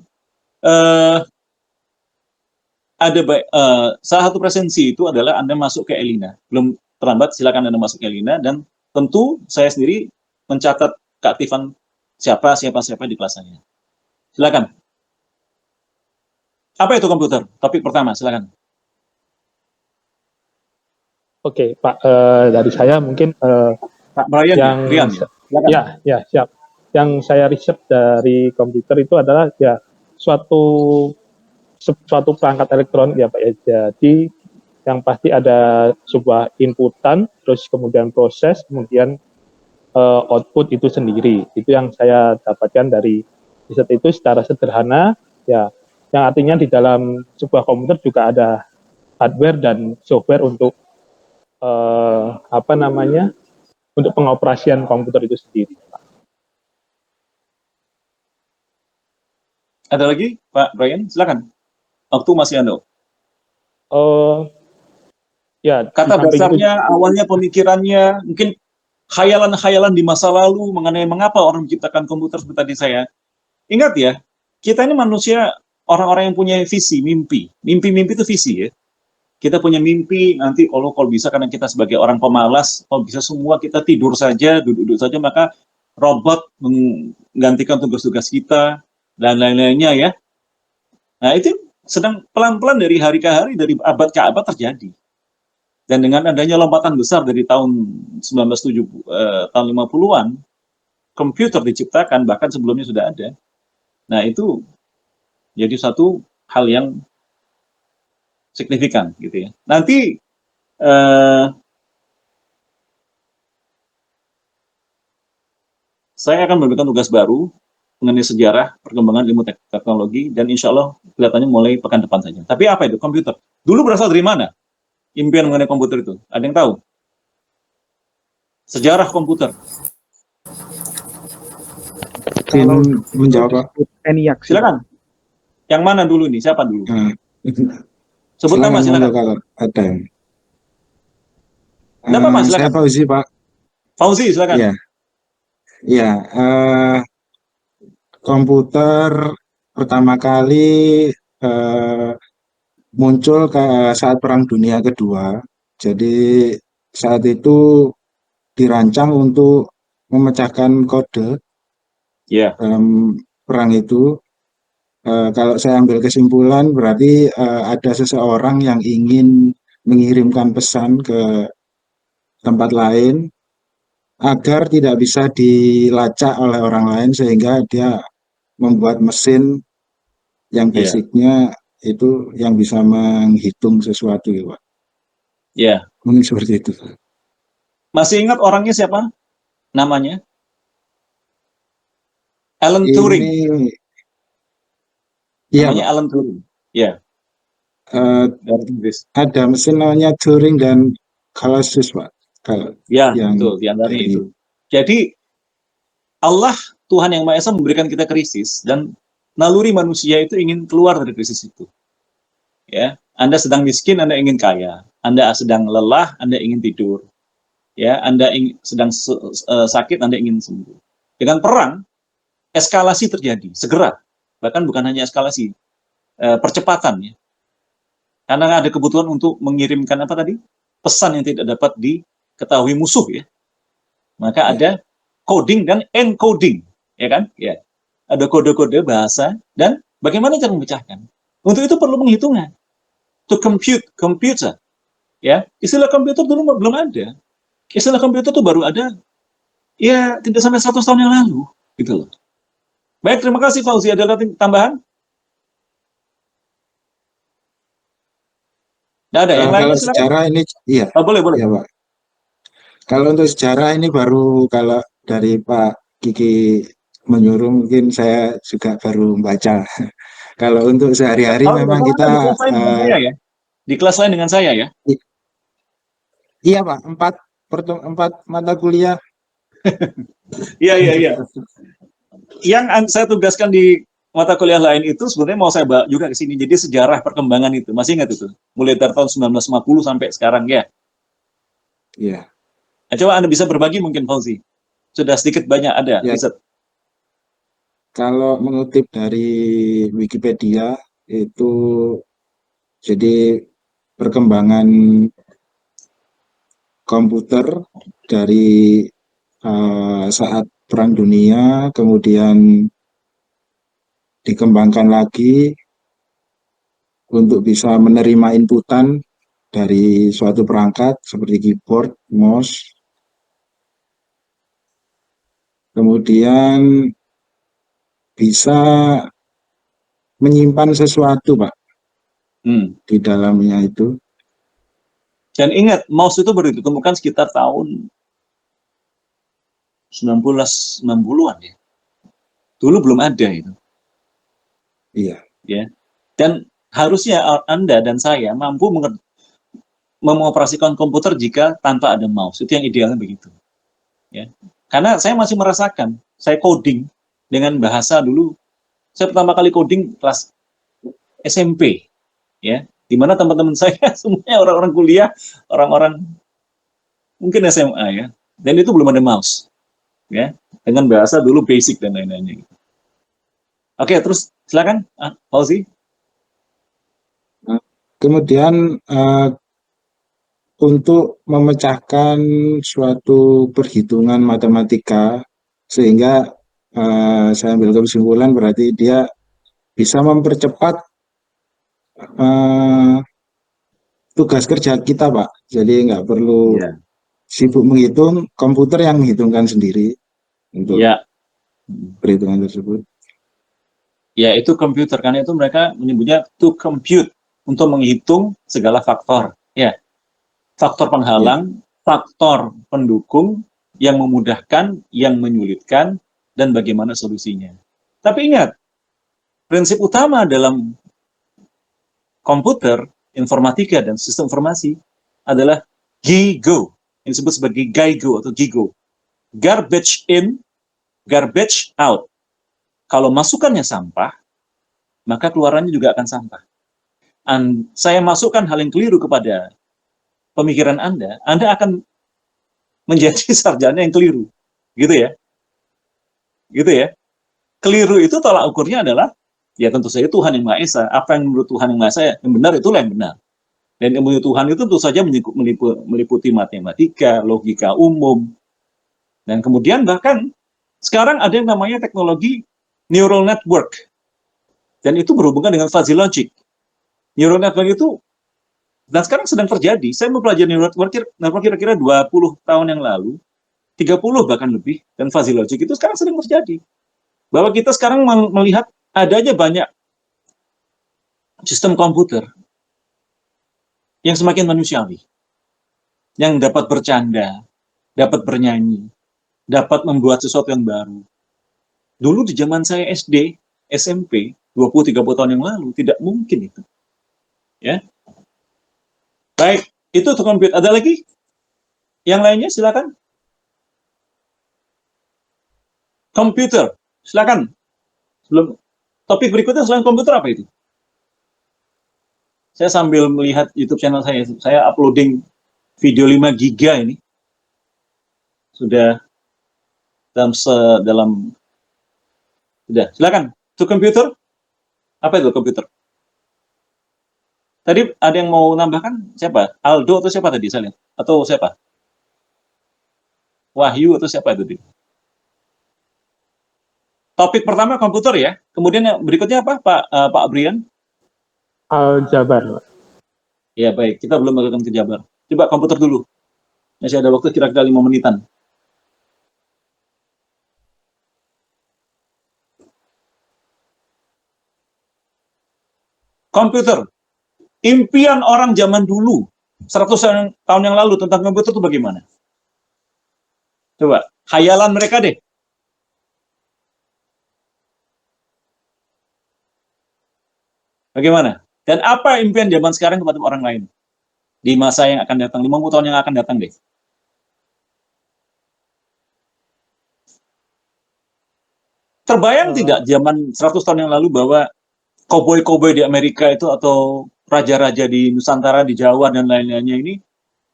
Salah satu presensi itu adalah Anda masuk ke Elina. Belum terlambat, silakan Anda masuk ke Elina. Dan tentu saya sendiri mencatat keaktifan siapa di kelas saya. Silakan. Apa itu komputer? Topik pertama, silakan. Oke, Pak, dari saya mungkin Pak Brian, Rian. Ya, siap. Yang saya riset dari komputer itu adalah ya suatu perangkat elektronik ya Pak ya. Jadi yang pasti ada sebuah inputan, terus kemudian proses, kemudian output itu sendiri. Itu yang saya dapatkan dari riset itu secara sederhana ya. Yang artinya di dalam sebuah komputer juga ada hardware dan software untuk untuk pengoperasian komputer itu sendiri. Ada lagi, Pak Brian? Silakan. Waktu masih ada. Ya, Kata di samping itu dasarnya, awalnya pemikirannya, mungkin khayalan-khayalan di masa lalu mengenai mengapa orang menciptakan komputer seperti tadi saya. Ingat ya, kita ini manusia, orang-orang yang punya visi, mimpi. Mimpi-mimpi itu visi ya. Kita punya mimpi, nanti kalau bisa karena kita sebagai orang pemalas, kalau bisa semua kita tidur saja, duduk-duduk saja, maka robot menggantikan tugas-tugas kita, dan lain-lainnya ya. Nah, itu sedang pelan-pelan dari hari ke hari, dari abad ke abad terjadi. Dan dengan adanya lompatan besar dari tahun 1970, tahun 50-an, komputer diciptakan, bahkan sebelumnya sudah ada. Nah, itu jadi satu hal yang signifikan gitu ya. Nanti saya akan memberikan tugas baru mengenai sejarah perkembangan ilmu teknologi dan insya Allah kelihatannya mulai pekan depan saja. Tapi apa itu komputer? Dulu berasal dari mana? Impian mengenai komputer itu. Ada yang tahu? Sejarah komputer. Kalau menjawab, Pak. ENIAC sih. Silakan. Yang mana dulu nih? Siapa dulu? Nah, Sebut nama silakan silakan. kalau ada. Tidak apa-apa, Saya silakan. Fauzi, Pak. Fauzi, silakan. Iya, iya. Komputer pertama kali muncul saat Perang Dunia Kedua. Jadi saat itu dirancang untuk memecahkan kode Ya, dalam perang itu. Kalau saya ambil kesimpulan, berarti ada seseorang yang ingin mengirimkan pesan ke tempat lain agar tidak bisa dilacak oleh orang lain, sehingga dia membuat mesin yang ya, basicnya itu yang bisa menghitung sesuatu, ya, Pak. ya. Mungkin seperti itu. Masih ingat orangnya siapa? Namanya? Alan Turing. Ini, iya, Namanya Pak. Alan Turing. Ya, Eh, dari Inggris. ada mesin namanya Turing dan Colossus, Pak. Kalau Ya, yang betul. Di antaranya dari itu. Jadi Allah Tuhan yang Maha Esa memberikan kita krisis dan naluri manusia itu ingin keluar dari krisis itu. Ya, Anda sedang miskin, Anda ingin kaya. Anda sedang lelah, Anda ingin tidur. Ya, Anda sedang sakit, Anda ingin sembuh. Dengan perang, eskalasi terjadi segera. Bahkan bukan hanya eskalasi, percepatan ya. Karena ada kebutuhan untuk mengirimkan apa tadi? Pesan yang tidak dapat diketahui musuh ya. Maka ada coding dan encoding, ya kan? Ya. Ada kode-kode bahasa dan bagaimana cara memecahkan. Untuk itu perlu penghitungan. To compute, computer. Ya, istilah komputer dulu belum ada. Istilah komputer itu baru ada ya tidak sampai 100 tahun yang lalu, gitu loh. Baik, terima kasih Fauzi. Ada lagi tambahan? Nggak ada. Yang lain kalau silakan. sejarah ini, iya, Oh, boleh, boleh. ya, Pak. Kalau untuk sejarah ini baru, kalau dari Pak Kiki menyuruh, mungkin saya juga baru membaca. Kalau untuk sehari-hari Oh, memang di kita kelas lain dengan saya ya. Di kelas lain dengan saya ya. iya, Pak, empat mata kuliah. Iya, iya, iya. Yang saya tugaskan di mata kuliah lain itu sebenarnya mau saya bawa juga ke sini. Jadi sejarah perkembangan itu. Masih ingat itu? Mulai dari tahun 1950 sampai sekarang ya. Iya. Nah, coba Anda bisa berbagi mungkin Fauzi. Sudah sedikit banyak ada Ya, riset. kalau mengutip dari Wikipedia itu, jadi perkembangan komputer dari saat Perang Dunia, kemudian dikembangkan lagi untuk bisa menerima inputan dari suatu perangkat seperti keyboard, mouse, kemudian bisa menyimpan sesuatu, Pak, di dalamnya itu. Dan ingat, mouse itu baru ditemukan sekitar tahun 1960-an ya. Dulu belum ada itu. Iya. Ya. Dan harusnya Anda dan saya mampu mengoperasikan komputer jika tanpa ada mouse. Itu yang idealnya begitu. Ya. Karena saya masih merasakan, saya coding dengan bahasa dulu. Saya pertama kali coding kelas SMP, ya. Di mana teman-teman saya semuanya orang-orang kuliah, orang-orang mungkin SMA ya, dan itu belum ada mouse, ya, dengan bahasa dulu basic dan lain-lainnya. Oke, terus silakan, Fauzi. Kemudian untuk memecahkan suatu perhitungan matematika sehingga saya ambil kesimpulan berarti dia bisa mempercepat tugas kerja kita, Pak. Jadi nggak perlu Ya. sibuk menghitung, komputer yang menghitungkan sendiri untuk Ya, perhitungan tersebut. ya itu komputer, karena itu mereka menyebutnya to compute, untuk menghitung segala faktor. Ya, faktor penghalang, faktor pendukung yang memudahkan, yang menyulitkan, dan bagaimana solusinya. Tapi ingat, prinsip utama dalam komputer, informatika, dan sistem informasi adalah GIGO, yang disebut sebagai GIGO atau GIGO. Garbage in, garbage out. Kalau masukannya sampah, maka keluarannya juga akan sampah. Saya masukkan hal yang keliru kepada pemikiran Anda akan menjadi sarjana yang keliru. Gitu ya. Gitu ya. Keliru itu tolak ukurnya adalah, ya tentu saja Tuhan yang Maha Esa. Apa yang menurut Tuhan yang Maha Esa, yang benar itulah yang benar. Dan ilmu Tuhan itu tentu saja meliputi matematika, logika umum. Dan kemudian bahkan sekarang ada yang namanya teknologi neural network. Dan itu berhubungan dengan fuzzy logic. Neural network itu, dan sekarang sedang terjadi. Saya mempelajari neural network kira-kira 20 tahun yang lalu, 30 bahkan lebih, dan fuzzy logic itu sekarang sedang terjadi. Bahwa kita sekarang melihat adanya banyak sistem komputer yang semakin manusiawi, yang dapat bercanda, dapat bernyanyi, dapat membuat sesuatu yang baru. Dulu di zaman saya SD, SMP, 20-30 tahun yang lalu, tidak mungkin itu. Ya. Baik, itu untuk komputer. Ada lagi? Yang lainnya silakan. Komputer, silakan. Sebelum topik berikutnya selain komputer apa itu? Saya sambil melihat YouTube channel saya uploading video 5 giga ini. Sudah dalam sudah. Silakan. Itu komputer? Apa itu komputer? Tadi ada yang mau nambahkan? Siapa? Aldo atau siapa tadi saya lihat? Atau siapa? Wahyu atau siapa itu? Topik pertama komputer ya. Kemudian yang berikutnya apa, Pak Brian? Aljabar. Ya baik, kita belum akan ke Jabar. Coba komputer dulu. Masih ada waktu kira-kira 5 menitan. Komputer. Impian orang zaman dulu, 100 tahun yang lalu tentang komputer itu bagaimana? Coba, khayalan mereka deh. Bagaimana? Dan apa impian zaman sekarang kepada orang lain? Di masa yang akan datang, 50 tahun yang akan datang deh. Terbayang tidak zaman 100 tahun yang lalu bahwa koboi-koboi di Amerika itu atau raja-raja di Nusantara, di Jawa, dan lain-lainnya ini,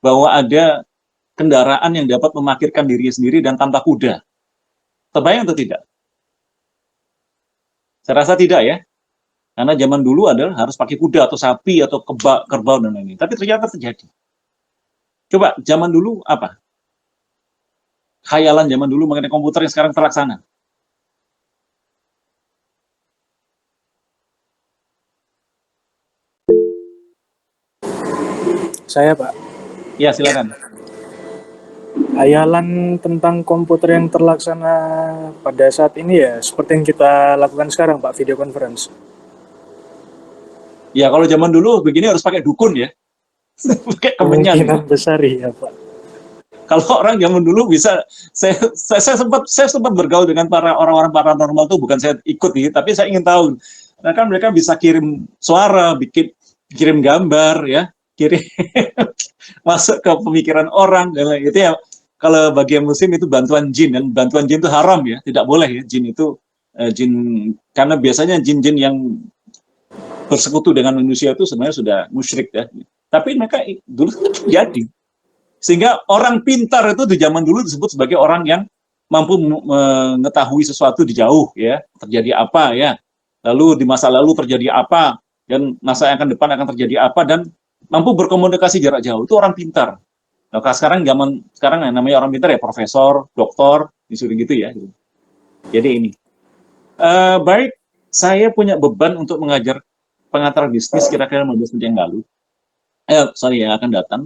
bahwa ada kendaraan yang dapat memarkirkan dirinya sendiri dan tanpa kuda. Terbayang atau tidak? Saya rasa tidak ya. Karena zaman dulu adalah harus pakai kuda atau sapi atau kerbau dan lain-lain. Tapi ternyata terjadi. Coba zaman dulu apa? Khayalan zaman dulu mengenai komputer yang sekarang terlaksana. Saya, Pak. Ya, silakan. Hayalan tentang komputer yang terlaksana pada saat ini ya seperti yang kita lakukan sekarang, Pak, video conference. Ya, kalau zaman dulu begini harus pakai dukun ya. Pakai kemenyan. Kemungkinan besar ya, Pak. Kalau orang zaman dulu bisa, saya sempat bergaul dengan para orang-orang paranormal tuh, bukan saya ikut nih, tapi saya ingin tahu. Nah, kan mereka bisa kirim suara, kirim gambar ya, kirim masuk ke pemikiran orang dan lain itu ya. Kalau bagian muslim itu bantuan jin, dan bantuan jin itu haram ya, tidak boleh ya. Jin itu jin, karena biasanya jin-jin yang bersekutu dengan manusia itu sebenarnya sudah musyrik ya. Tapi mereka dulu jadi. Sehingga orang pintar itu di zaman dulu disebut sebagai orang yang mampu mengetahui sesuatu di jauh ya, terjadi apa ya. Lalu di masa lalu terjadi apa dan masa yang akan depan akan terjadi apa dan mampu berkomunikasi jarak jauh. Itu orang pintar. Nah, sekarang yang namanya orang pintar ya profesor, doktor, disuruh gitu ya. Jadi ini. Baik, saya punya beban untuk mengajar pengantar bisnis kira-kira 15 menit yang lalu. Yang akan datang.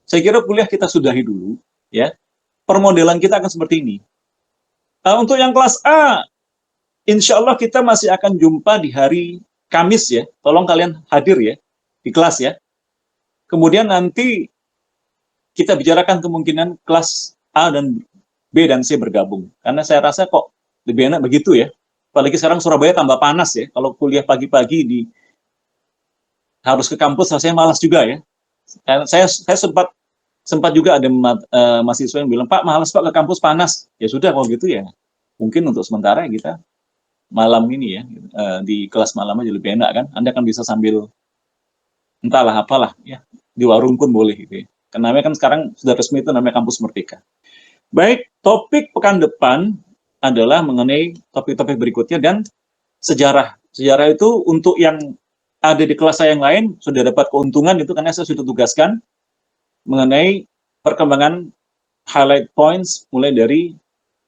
Saya kira kuliah kita sudahi dulu, ya. Permodelan kita akan seperti ini. Untuk yang kelas A, insya Allah kita masih akan jumpa di hari Kamis ya. Tolong kalian hadir ya di kelas ya. Kemudian nanti kita bicarakan kemungkinan kelas A dan B dan C bergabung. Karena saya rasa kok lebih enak begitu ya. Apalagi sekarang Surabaya tambah panas ya. Kalau kuliah pagi-pagi harus ke kampus, rasanya malas juga ya. Saya sempat juga ada mahasiswa yang bilang, Pak, malas Pak ke kampus panas. Ya sudah kalau gitu ya. Mungkin untuk sementara kita malam ini ya, di kelas malam aja lebih enak kan. Anda kan bisa sambil entahlah apalah ya, di warung pun boleh gitu ya. Karena kan sekarang sudah resmi itu namanya Kampus Merdeka. Baik, topik pekan depan adalah mengenai topik-topik berikutnya dan sejarah. Sejarah itu untuk yang ada di kelas saya yang lain sudah dapat keuntungan itu karena saya sudah tugaskan mengenai perkembangan highlight points mulai dari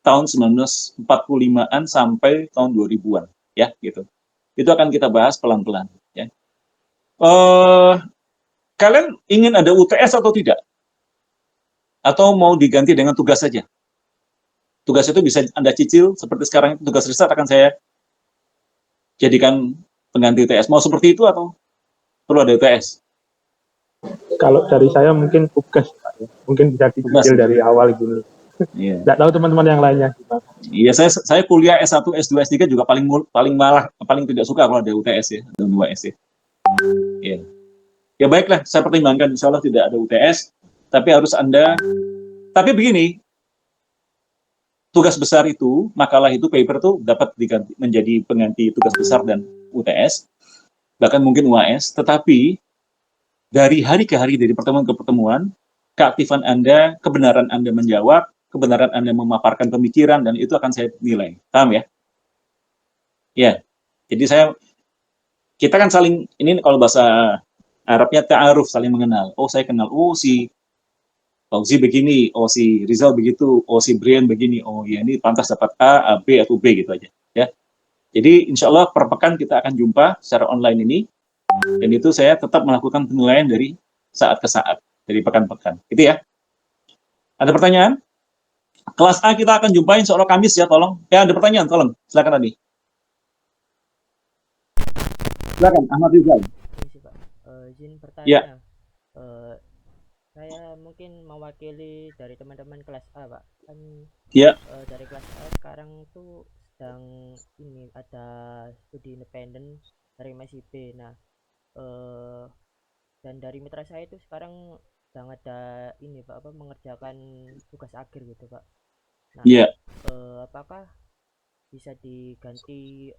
tahun 1945-an sampai tahun 2000-an ya gitu. Itu akan kita bahas pelan-pelan ya. Kalian ingin ada UTS atau tidak? Atau mau diganti dengan tugas saja? Tugas itu bisa Anda cicil seperti sekarang tugas riset akan saya jadikan pengganti UTS. Mau seperti itu atau perlu ada UTS? Kalau dari saya mungkin tugas, Pak, ya. Mungkin bisa dicicil dari awal gini. Iya. Nggak tahu teman-teman yang lainnya. Iya, saya kuliah S1, S2, S3 juga paling tidak suka kalau ada UTS ya, ada 2S ya. Iya. Ya baiklah, saya pertimbangkan insya Allah tidak ada UTS, tapi harus Anda, tapi begini, tugas besar itu, makalah itu, paper itu dapat diganti menjadi pengganti tugas besar dan UTS, bahkan mungkin UAS, tetapi dari hari ke hari, dari pertemuan ke pertemuan, keaktifan Anda, kebenaran Anda menjawab, kebenaran Anda memaparkan pemikiran, dan itu akan saya nilai. Paham ya? Ya, jadi kita kan saling, ini kalau bahasa Arabnya ta'aruf, saling mengenal. Oh, saya kenal, oh si Fauzi begini, oh si Rizal begitu, oh si Brian begini, oh ya ini pantas dapat A, B, atau B gitu aja. Ya. Jadi insya Allah per pekan kita akan jumpa secara online ini, dan itu saya tetap melakukan penilaian dari saat ke saat, dari pekan-pekan. Gitu ya. Ada pertanyaan? Kelas A kita akan jumpa insya Allah Kamis ya, tolong. Ya ada pertanyaan, tolong. Silakan tadi. Silakan, Ahmad Rizal. Izin bertanya. Ya. Saya mungkin mewakili dari teman-teman kelas A, Pak. Kan ya. Dari kelas A sekarang tuh sedang ini ada studi independen dari MSIB. Nah, dan dari mitra saya itu sekarang sedang ada ini Pak, mengerjakan tugas akhir gitu Pak. Nah, apakah bisa diganti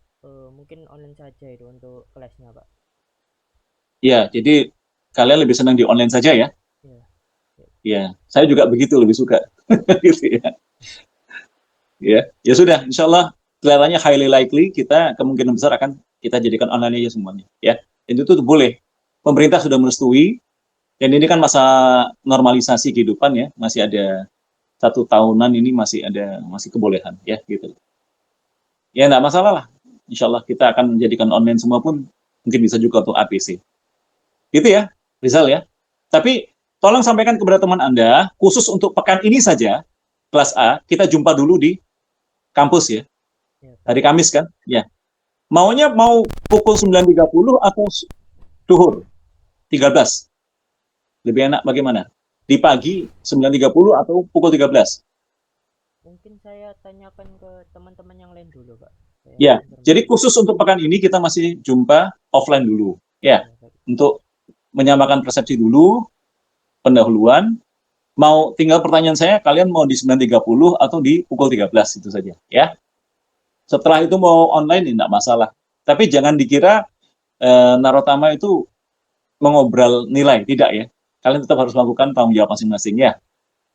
mungkin online saja itu untuk kelasnya Pak? Ya, jadi kalian lebih senang di online saja ya? Ya, saya juga begitu, lebih suka. Gitu ya. Ya sudah, insya Allah kelihatannya highly likely kita kemungkinan besar akan kita jadikan online aja semuanya. Ya, itu tuh boleh. Pemerintah sudah merestui, dan ini kan masa normalisasi kehidupan ya, masih ada 1 tahunan ini masih kebolehan ya gitu. Ya nggak masalah lah. Insya Allah kita akan menjadikan online semua pun mungkin bisa juga untuk APC. Gitu ya, Rizal ya. Tapi tolong sampaikan kepada teman Anda, khusus untuk pekan ini saja, kelas A, kita jumpa dulu di kampus ya. Hari Kamis kan? Ya. Maunya mau pukul 9.30 atau duhur 13? Lebih enak bagaimana? Di pagi 9.30 atau pukul 13? Mungkin saya tanyakan ke teman-teman yang lain dulu, Pak. Ya, jadi khusus untuk pekan ini kita masih jumpa offline dulu. Ya, untuk menyamakan persepsi dulu, pendahuluan. Mau tinggal pertanyaan saya, kalian mau di 9.30 atau di pukul 13 itu saja, ya. Setelah itu mau online, tidak masalah. Tapi jangan dikira Narotama itu mengobrol nilai, tidak ya. Kalian tetap harus melakukan tanggung jawab masing-masing ya.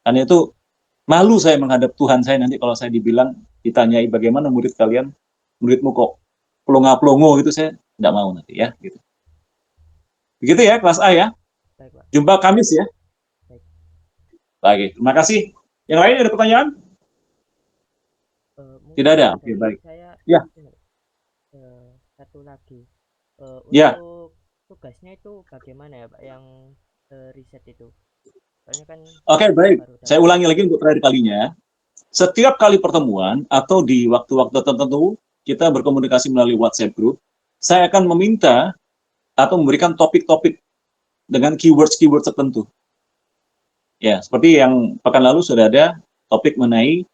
Karena itu malu saya menghadap Tuhan saya nanti kalau saya dibilang, ditanyai bagaimana murid kalian, muridmu kok pelongo-pelongo gitu, saya tidak mau nanti ya. Gitu. Begitu ya, kelas A ya. Baik, Pak. Jumpa Kamis ya. Baik. Baik, terima kasih. Yang lain ada pertanyaan? Mungkin Tidak ada. Oke, dari baik. saya Ya. satu lagi. Ya. Untuk tugasnya itu bagaimana ya, Pak, yang riset itu? Soalnya kan Oke, baik. baru Saya dapat. ulangi lagi untuk terakhir kalinya. Setiap kali pertemuan atau di waktu-waktu tertentu kita berkomunikasi melalui WhatsApp group, saya akan meminta atau memberikan topik-topik dengan keywords-keywords tertentu. Ya, seperti yang pekan lalu sudah ada topik mengenai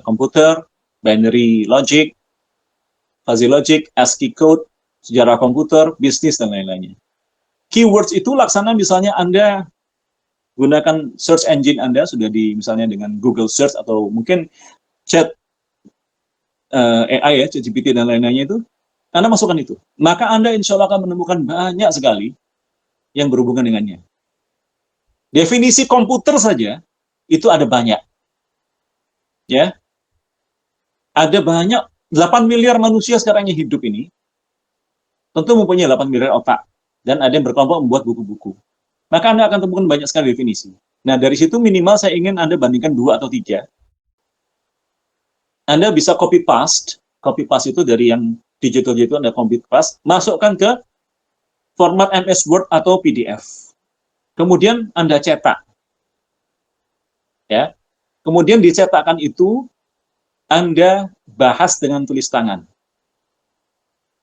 komputer, binary logic, fuzzy logic, ASCII code, sejarah komputer, bisnis, dan lain-lainnya. Keywords itu laksana misalnya Anda gunakan search engine Anda sudah di misalnya dengan Google Search atau mungkin chat AI ya, ChatGPT dan lain-lainnya itu, Anda masukkan itu. Maka Anda insya Allah akan menemukan banyak sekali yang berhubungan dengannya. Definisi komputer saja itu ada banyak. Ya. Ada banyak 8 miliar manusia sekarang yang hidup ini tentu mempunyai 8 miliar otak dan ada yang berkelompok membuat buku-buku. Maka Anda akan temukan banyak sekali definisi. Nah, dari situ minimal saya ingin Anda bandingkan 2 atau 3. Anda bisa copy paste itu dari yang digital itu Anda copy paste, masukkan ke format MS Word atau PDF. Kemudian Anda cetak. Ya. Kemudian dicetakkan itu Anda bahas dengan tulis tangan.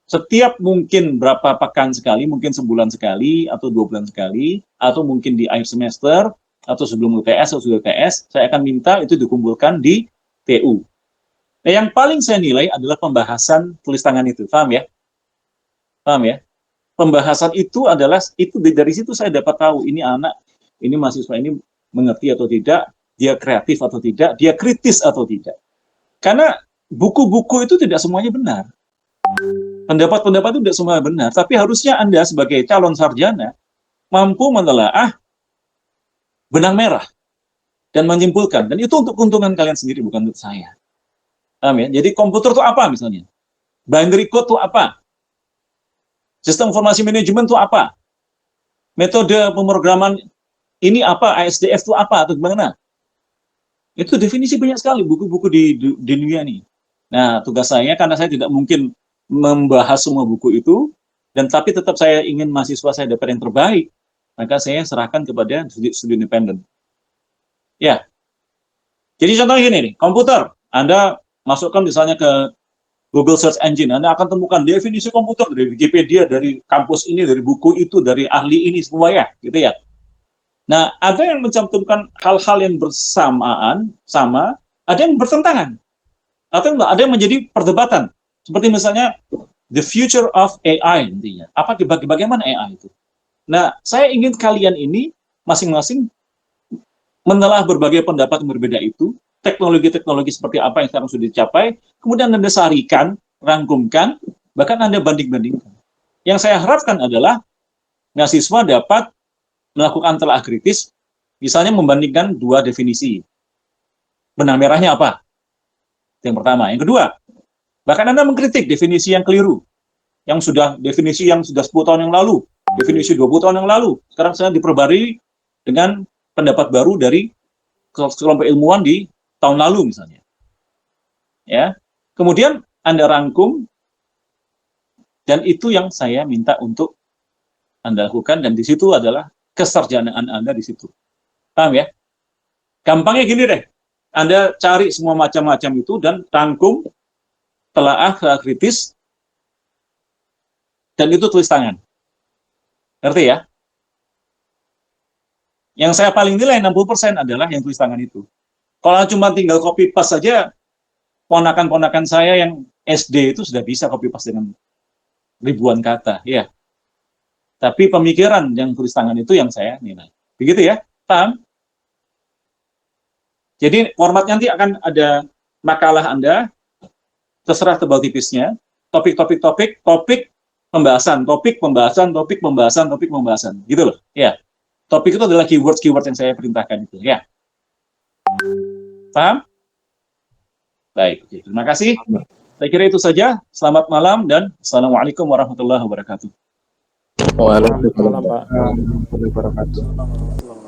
Setiap mungkin berapa pekan sekali, mungkin sebulan sekali, atau 2 bulan sekali, atau mungkin di akhir semester, atau sebelum UTS, atau sudah UTS, saya akan minta itu dikumpulkan di TU. Nah, yang paling saya nilai adalah pembahasan tulis tangan itu. Paham ya? Paham ya? Pembahasan itu adalah, itu dari situ saya dapat tahu, ini anak, ini mahasiswa ini mengerti atau tidak, dia kreatif atau tidak, dia kritis atau tidak. Karena buku-buku itu tidak semuanya benar. Pendapat-pendapat itu tidak semua benar, tapi harusnya Anda sebagai calon sarjana mampu menelaah benang merah dan menyimpulkan. Dan itu untuk keuntungan kalian sendiri, bukan untuk saya. Paham ya? Jadi komputer itu apa misalnya? Binary code itu apa? Sistem informasi manajemen itu apa? Metode pemrograman ini apa? ASDF itu apa? Atau gimana? Itu definisi banyak sekali buku-buku di dunia ini. Nah, tugas saya, karena saya tidak mungkin membahas semua buku itu, dan tapi tetap saya ingin mahasiswa saya dapat yang terbaik, maka saya serahkan kepada studi independen. Ya, jadi contohnya gini nih, komputer, Anda masukkan misalnya ke Google Search Engine, Anda akan temukan definisi komputer dari Wikipedia, dari kampus ini, dari buku itu, dari ahli ini semua ya, gitu ya. Nah, ada yang mencantumkan hal-hal yang bersamaan, sama, ada yang bertentangan, atau enggak, ada yang menjadi perdebatan. Seperti misalnya the future of AI intinya. Bagaimana AI itu? Nah, saya ingin kalian ini masing-masing menelah berbagai pendapat yang berbeda itu, teknologi-teknologi seperti apa yang sekarang sudah dicapai, kemudian Anda sarikan, rangkumkan, bahkan Anda banding-bandingkan. Yang saya harapkan adalah mahasiswa dapat melakukan telah kritis, misalnya membandingkan 2 definisi. Benang merahnya apa? Yang pertama. Yang kedua, bahkan Anda mengkritik definisi yang keliru, definisi yang sudah 10 tahun yang lalu, definisi 20 tahun yang lalu, sekarang saya diperbarui dengan pendapat baru dari kelompok ilmuwan di tahun lalu misalnya. Ya. Kemudian Anda rangkum, dan itu yang saya minta untuk Anda lakukan, dan di situ adalah kesarjanaan Anda di situ. Paham ya? Gampangnya gini deh, Anda cari semua macam-macam itu dan rangkum, telaah kritis, dan itu tulis tangan. Ngerti ya? Yang saya paling nilai 60% adalah yang tulis tangan itu. Kalau cuma tinggal copy paste saja, ponakan-ponakan saya yang SD itu sudah bisa copy paste dengan ribuan kata, ya. Tapi pemikiran yang tulis tangan itu yang saya nilai. Begitu ya? Paham? Jadi formatnya nanti akan ada makalah Anda, terserah tebal tipisnya, topik pembahasan, topik, pembahasan, topik, pembahasan, topik, pembahasan. Gitu loh. Ya. Topik itu adalah keyword yang saya perintahkan itu. Ya. Paham? Baik. Oke. Terima kasih. Saya kira itu saja. Selamat malam dan Assalamualaikum warahmatullahi wabarakatuh. Waalaikumsalam, Pak. Warahmatullahi wabarakatuh.